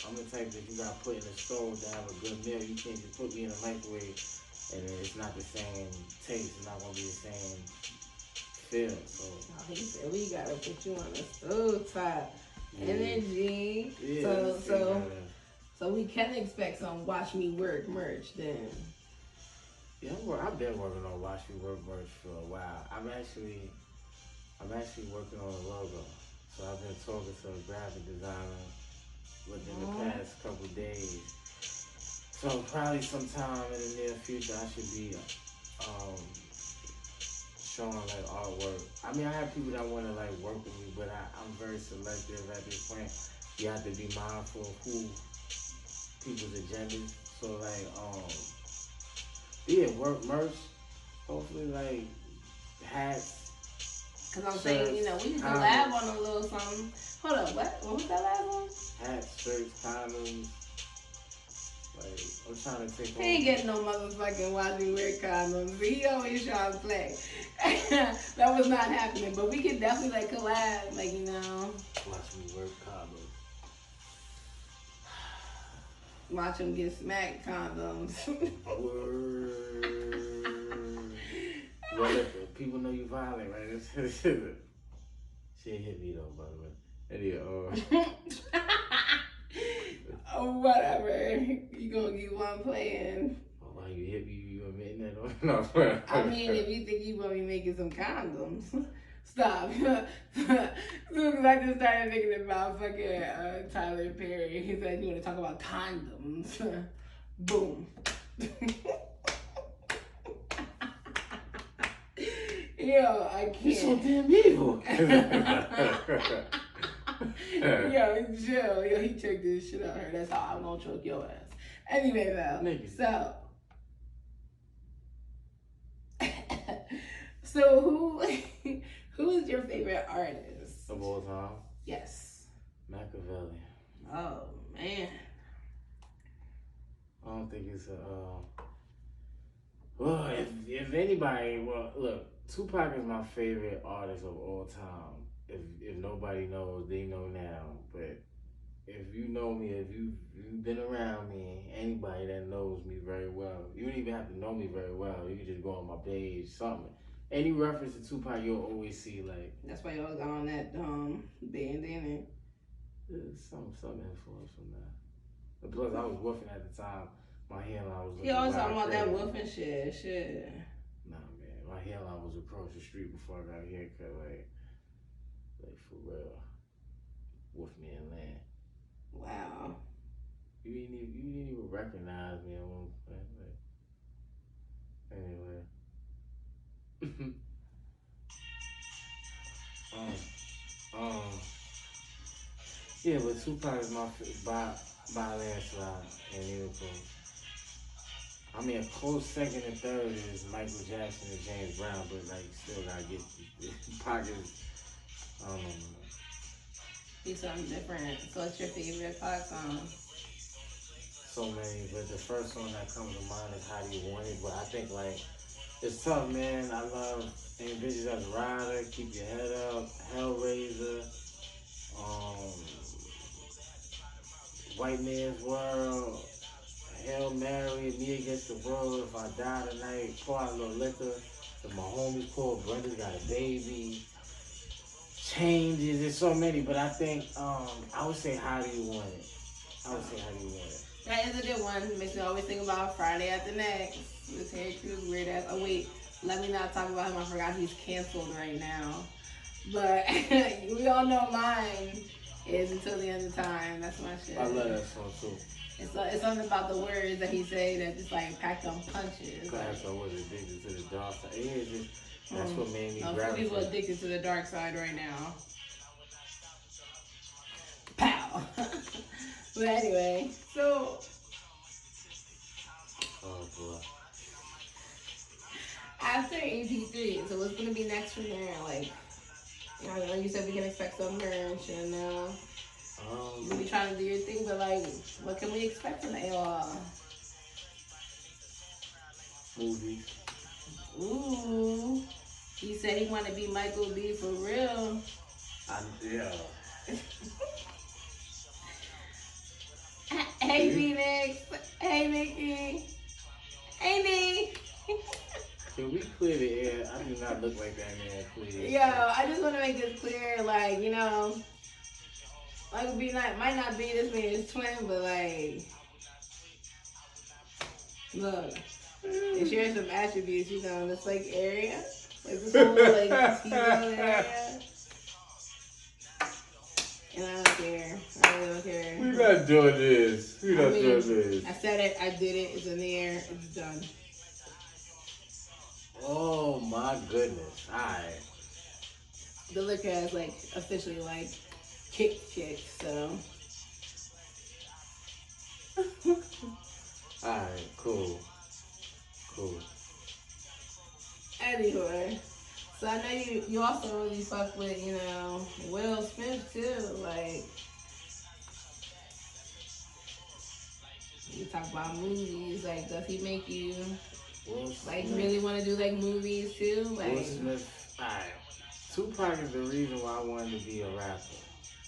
I'm the type that you got put in a stove to have a good meal. You can't just put me in a microwave and it's not the same taste. It's not gonna be the same feel. So he said we gotta put you on the stove top energy. Yeah, So we can expect some Watch Me Work merch then. Yeah, I've been working on Watch Me Work merch for a while. I'm actually working on a logo. So I've been talking to a graphic designer within the past couple of days. So probably sometime in the near future I should be showing like artwork. I mean I have people that want to like work with me, but I'm very selective at this point. You have to be mindful of who people's agendas. So like work merch, hopefully like hats. Cause I'm saying, we can collab on a little something. Hold up, what was that last one? Hats, shirts, condoms. Like, I'm trying to take He ain't getting no motherfucking Watch Me Wear condoms. He always trying to play. That was not happening, but we could definitely like collab, like, Watch me wear condoms. Watch him get smacked condoms. Word. Well, if people know you violent, right? She hit me though, by the way. Anyway, oh, whatever. You gonna get one playing. Oh, wow, you hit me, you admitting that? No. I mean, if you think you gonna be making some condoms, stop. Because I just started thinking about fucking Tyler Perry. He said, you wanna talk about condoms. Boom. Yo, I can't. You're so damn evil. Yo, chill. Yo, he took this shit out of her. That's how I'm gonna choke your ass. Anyway, though. So who is your favorite artist of all time? Yes. Machiavelli. Oh man. I don't think it's well, if anybody, well, look, Tupac is my favorite artist of all time. if nobody knows, they know now. But if you know me, if you've been around me, anybody that knows me very well, you don't even have to know me very well. You can just go on my page, something. Any reference to Tupac, you'll always see like. That's why you always got on that bandana. Some influence from that. But plus, I was woofing at the time. My hairline was. He always talking about that woofing shit. Nah, man, my hairline was across the street before I got a haircut. Like for real. Woof me and land. Wow. You didn't even recognize me at one point. Like, anyway. Yeah, but Tupac is my by landslide and Liverpool. I mean, a close second and third is Michael Jackson and James Brown, but like still gotta get Tupac is. I don't know. Be something different. So what's your favorite Pac song? So many, but the first one that comes to mind is How Do You Want It? But I think like it's tough, man. I love Any Bitches as a Rider, Keep Your Head Up, Hellraiser, White Man's World, Hail Mary, Me Against the World, If I Die Tonight, Pour Out a Little Liquor, If My Homies Call, Brenda's Got a Baby, Changes, there's so many, but I think I would say How Do You Want It? I would say How Do You Want It? That is a good one. Makes me always think about Friday After Next. This Terry Crews weird ass. Oh wait, let me not talk about him. I forgot he's canceled right now. But we all know mine is Until the End of Time. That's my shit. I love that song too. It's something about the words that he say that just like packed on punches. Perhaps I was addicted to the dark side. Yeah, just that's what made me grab it. People addicted to the dark side right now. Pow. But anyway, so. Oh boy. After EP3, so what's gonna be next from there? Like, I know you said we can expect some merch and you'll be trying to do your thing, but like, what can we expect from A.Law? Movies. Ooh. He said he wanted to be Michael B for real. Yeah. Hey, Phoenix. Hey, Nikki. Hey, Nick. Can we clear the air? I do not look like that man, please. Yo, I just want to make this clear, like, you know, like, might not be this man's twin, but like, look, it shares some attributes, you know, in this like area, like this whole like T-zone area. And I don't care. I really don't care. We're not doing this. We're not doing this. I said it. I did it. It's in the air. It's done. Oh my goodness. Alright. The liquor has like officially like kicked, so. Alright, cool. Anyway. So I know you also really fuck with, you know, Will Smith too. Like, you talk about movies. Like, does he make you like really want to do like movies too? Like, Will Smith. Alright. Tupac is the reason why I wanted to be a rapper.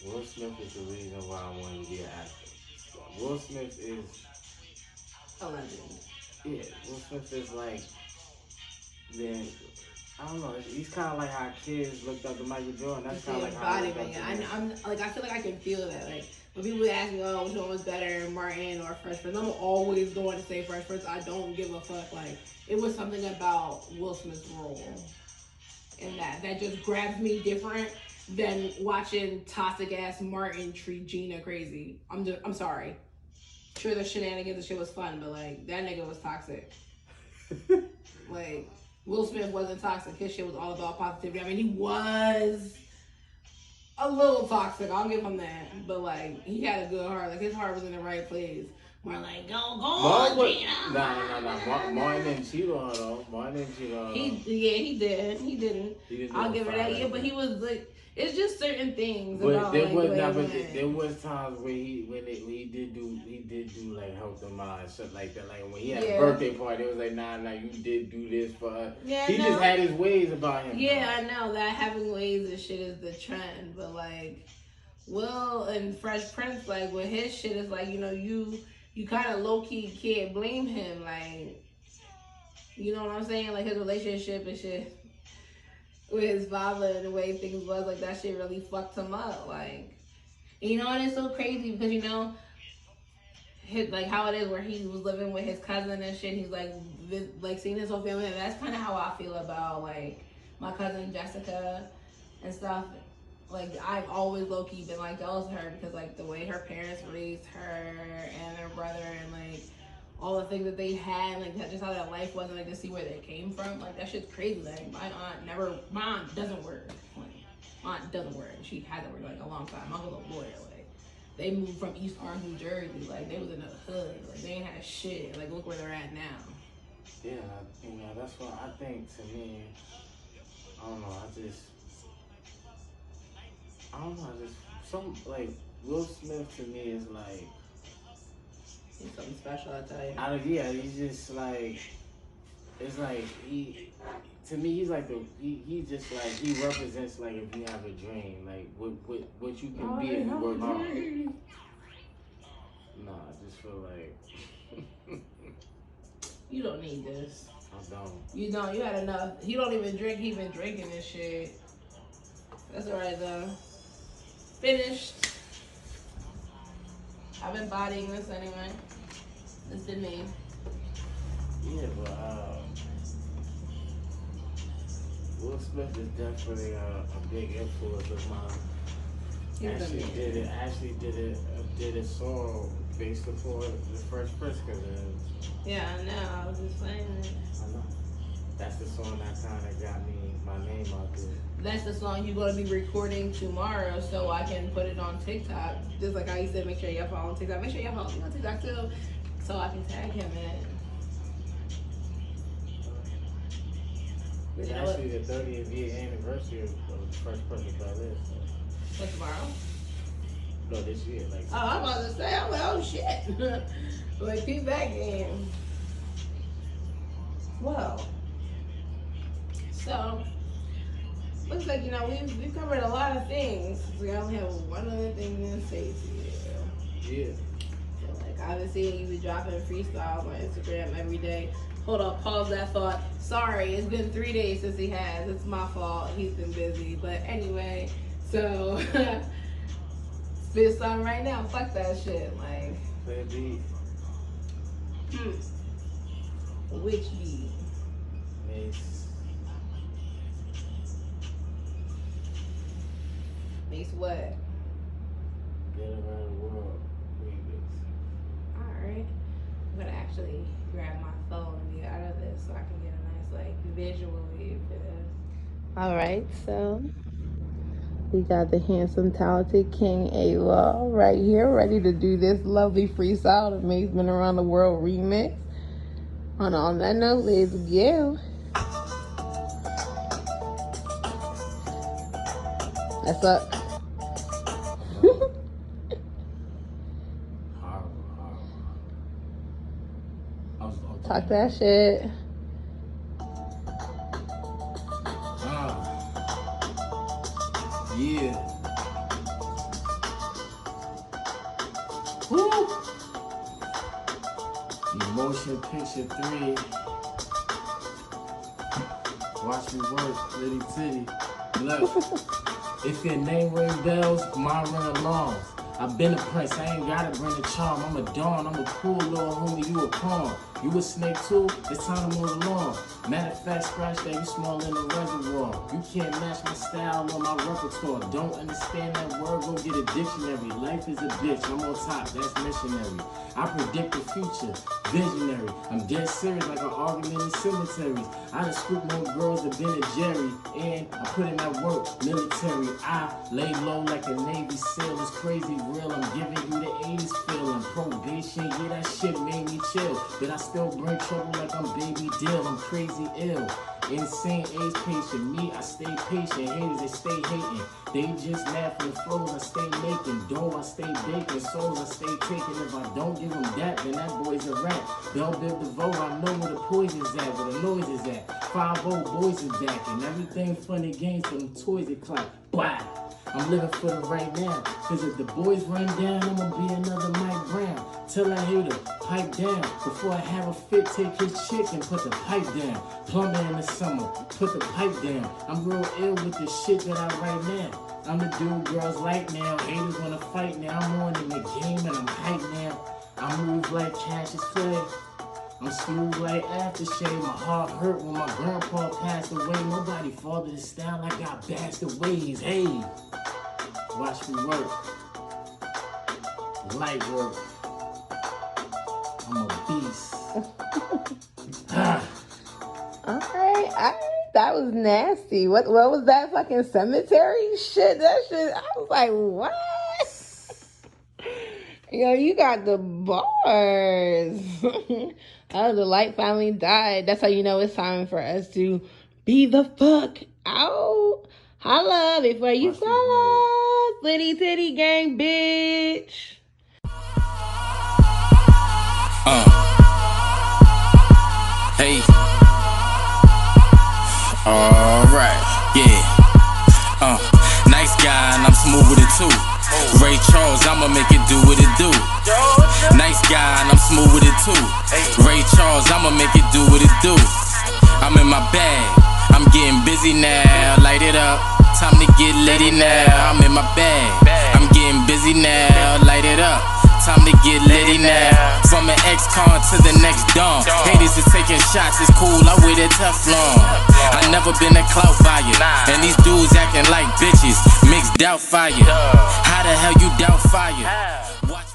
Will Smith is the reason why I wanted to be an actor. Will Smith is a legend. Yeah, Will Smith is like I don't know. He's kind of like how kids looked up to Michael Jordan. That's kind of like how I look up to him. I'm like, I feel like I can feel that. Like when people ask me, "Oh, which one was better, Martin or Fresh Prince?" I'm always going to say Fresh Prince. I don't give a fuck. Like it was something about Will Smith's role, and that just grabs me different than watching toxic ass Martin treat Gina crazy. I'm sorry. Sure, the shenanigans and shit was fun, but like that nigga was toxic. Like. Will Smith wasn't toxic. His shit was all about positivity. I mean, he was a little toxic. I'll give him that. But, like, he had a good heart. Like, his heart was in the right place. We're like, go on, Gina. Nah. Martin didn't cheat on her though. Martin didn't cheat on her. He did. He didn't. I'll give her that. Yeah, but he was like, it's just certain things. But about, there like, was there was times where he did do like help them out and stuff like that. Like when he had a birthday party, it was like nah, you did do this for us. Yeah, he just had his ways about him. Yeah, I know that having ways and shit is the trend, but like Will and Fresh Prince, like with his shit, is like, you know, you kind of low key can't blame him, like, you know what I'm saying? Like his relationship and shit with his father and the way things was, like that shit really fucked him up, like, you know, and it's so crazy because, you know, like how it is where he was living with his cousin and shit. He's like seeing his whole family, and that's kind of how I feel about like my cousin Jessica and stuff. Like I've always low key been like jealous of her because like the way her parents raised her and her brother and like all the things that they had, like just how that life was, and like to see where they came from, like that shit's crazy. Like my aunt doesn't work. Like, my aunt doesn't work. She hasn't worked like a long time. My uncle's a lawyer. Like they moved from East Orange, New Jersey. Like they was in the hood. Like they ain't had shit. Like look where they're at now. Yeah, you know that's what I think. To me, I don't know. Some like Will Smith to me is like he's something special, I tell you. Yeah, he's just like, it's like to me he's like he just like he represents like if you have a dream, like what you can be if you work hard. No, I just feel like you don't need this. I don't. You don't. You had enough. He don't even drink. He been drinking this shit. That's alright though. Finished. I've been bodying this anyway. This did me. Yeah, but Will Smith is definitely a big influence of mine. Actually did a song based upon the Fresh Prince. Yeah, I know. I was just saying it. I know. That's the song that kind of got me my name out there. That's the song you're going to be recording tomorrow so I can put it on TikTok. Just like how you said, make sure y'all follow on TikTok. Make sure y'all follow me on TikTok too so I can tag him in it. It's actually the 30th year anniversary of the Fresh Prince by this. So. What, tomorrow? No, this year. Like. Oh, I'm about to say, I'm like, oh shit. Like, keep that game. Well. So, looks like, you know, we've covered a lot of things. We only have one other thing to say to you. Yeah. So, like, I've been seeing you be dropping freestyles on Instagram every day. Hold up, pause that thought. Sorry, it's been 3 days since he has. It's my fault. He's been busy. But anyway, so, spit something right now. Fuck that shit. Like, play a beat. Which beat? Mace. Mace what? Get Around the World remix. Alright. I'm gonna actually grab my phone and get out of this so I can get a nice like visual view for this. Alright, so we got the handsome, talented King A.Law right here, ready to do this lovely freestyle of Mace Been Around the World remix. And on that note, let's go. That's up. Talk that shit. Yeah. Woo. Motion Picture 3. Watch me work, litty titty. Look, if your name ring bells, mine ring alarms. I've been a prince, I ain't gotta bring a charm. I'm a dawn, I'm a cool little homie, you a pawn. You a snake too? It's time to move along. Matter of fact, scratch that, you small in the reservoir. You can't match my style or my repertoire. Don't understand that word, go get a dictionary. Life is a bitch, I'm on top, that's missionary. I predict the future, visionary. I'm dead serious like an argument in cemeteries. I done scooped more girls than Ben and Jerry. And I put in that work, military. I lay low like a Navy SEAL. It's crazy real, I'm giving you the 80s feeling. Probation, yeah, that shit made me chill. But I still bring trouble like I'm Baby Dill. I'm crazy ill, insane age patient. Me, I stay patient. Haters, they stay hating. They just mad for the flows I stay making. Dough, I stay baking. Souls, I stay taking. If I don't give them that, then that boy's a rat. Bell Biv DeVoe, I know where the poison's at, where the noise is at. 5-0 boys is back, and everything funny games for them toys that clap. Wow. I'm living for the right now, cause if the boys run down, I'ma be another Mike Brown. Tell a hater, pipe down. Before I have a fit, take his chick and put the pipe down. Plumber in the summer, put the pipe down. I'm real ill with the shit that I write now. I'm the dude girls like now, haters wanna fight now. I'm on in the game and I'm hype now. I move like Cassius Clay. I'm smooth like aftershave. My heart hurt when my grandpa passed away. Nobody fathered this style, I got bastard ways. Hey, watch me work. Light work. I'm a beast. Alright, that was nasty. What was that fucking cemetery shit? That shit, I was like, what? Yo, you got the bars. Oh, the light finally died. That's how you know it's time for us to be the fuck out. Holla before you follow. Litty titty gang, bitch. Hey. Alright, yeah. Nice guy and I'm smooth with it too. Ray Charles, I'ma make it do what it do. Nice guy and I'm smooth with it too. Ray Charles, I'ma make it do what it do. I'm in my bag, I'm getting busy now. Light it up, time to get litty now. I'm in my bag, I'm getting busy now. Light it up, time to get litty now. From an ex-con to the next dawn. Haters is taking shots, it's cool, I wear that Teflon. I never been a clout buyer, and these dudes acting like bitches. Mixed doubt fire. How the hell you doubt fire? Watch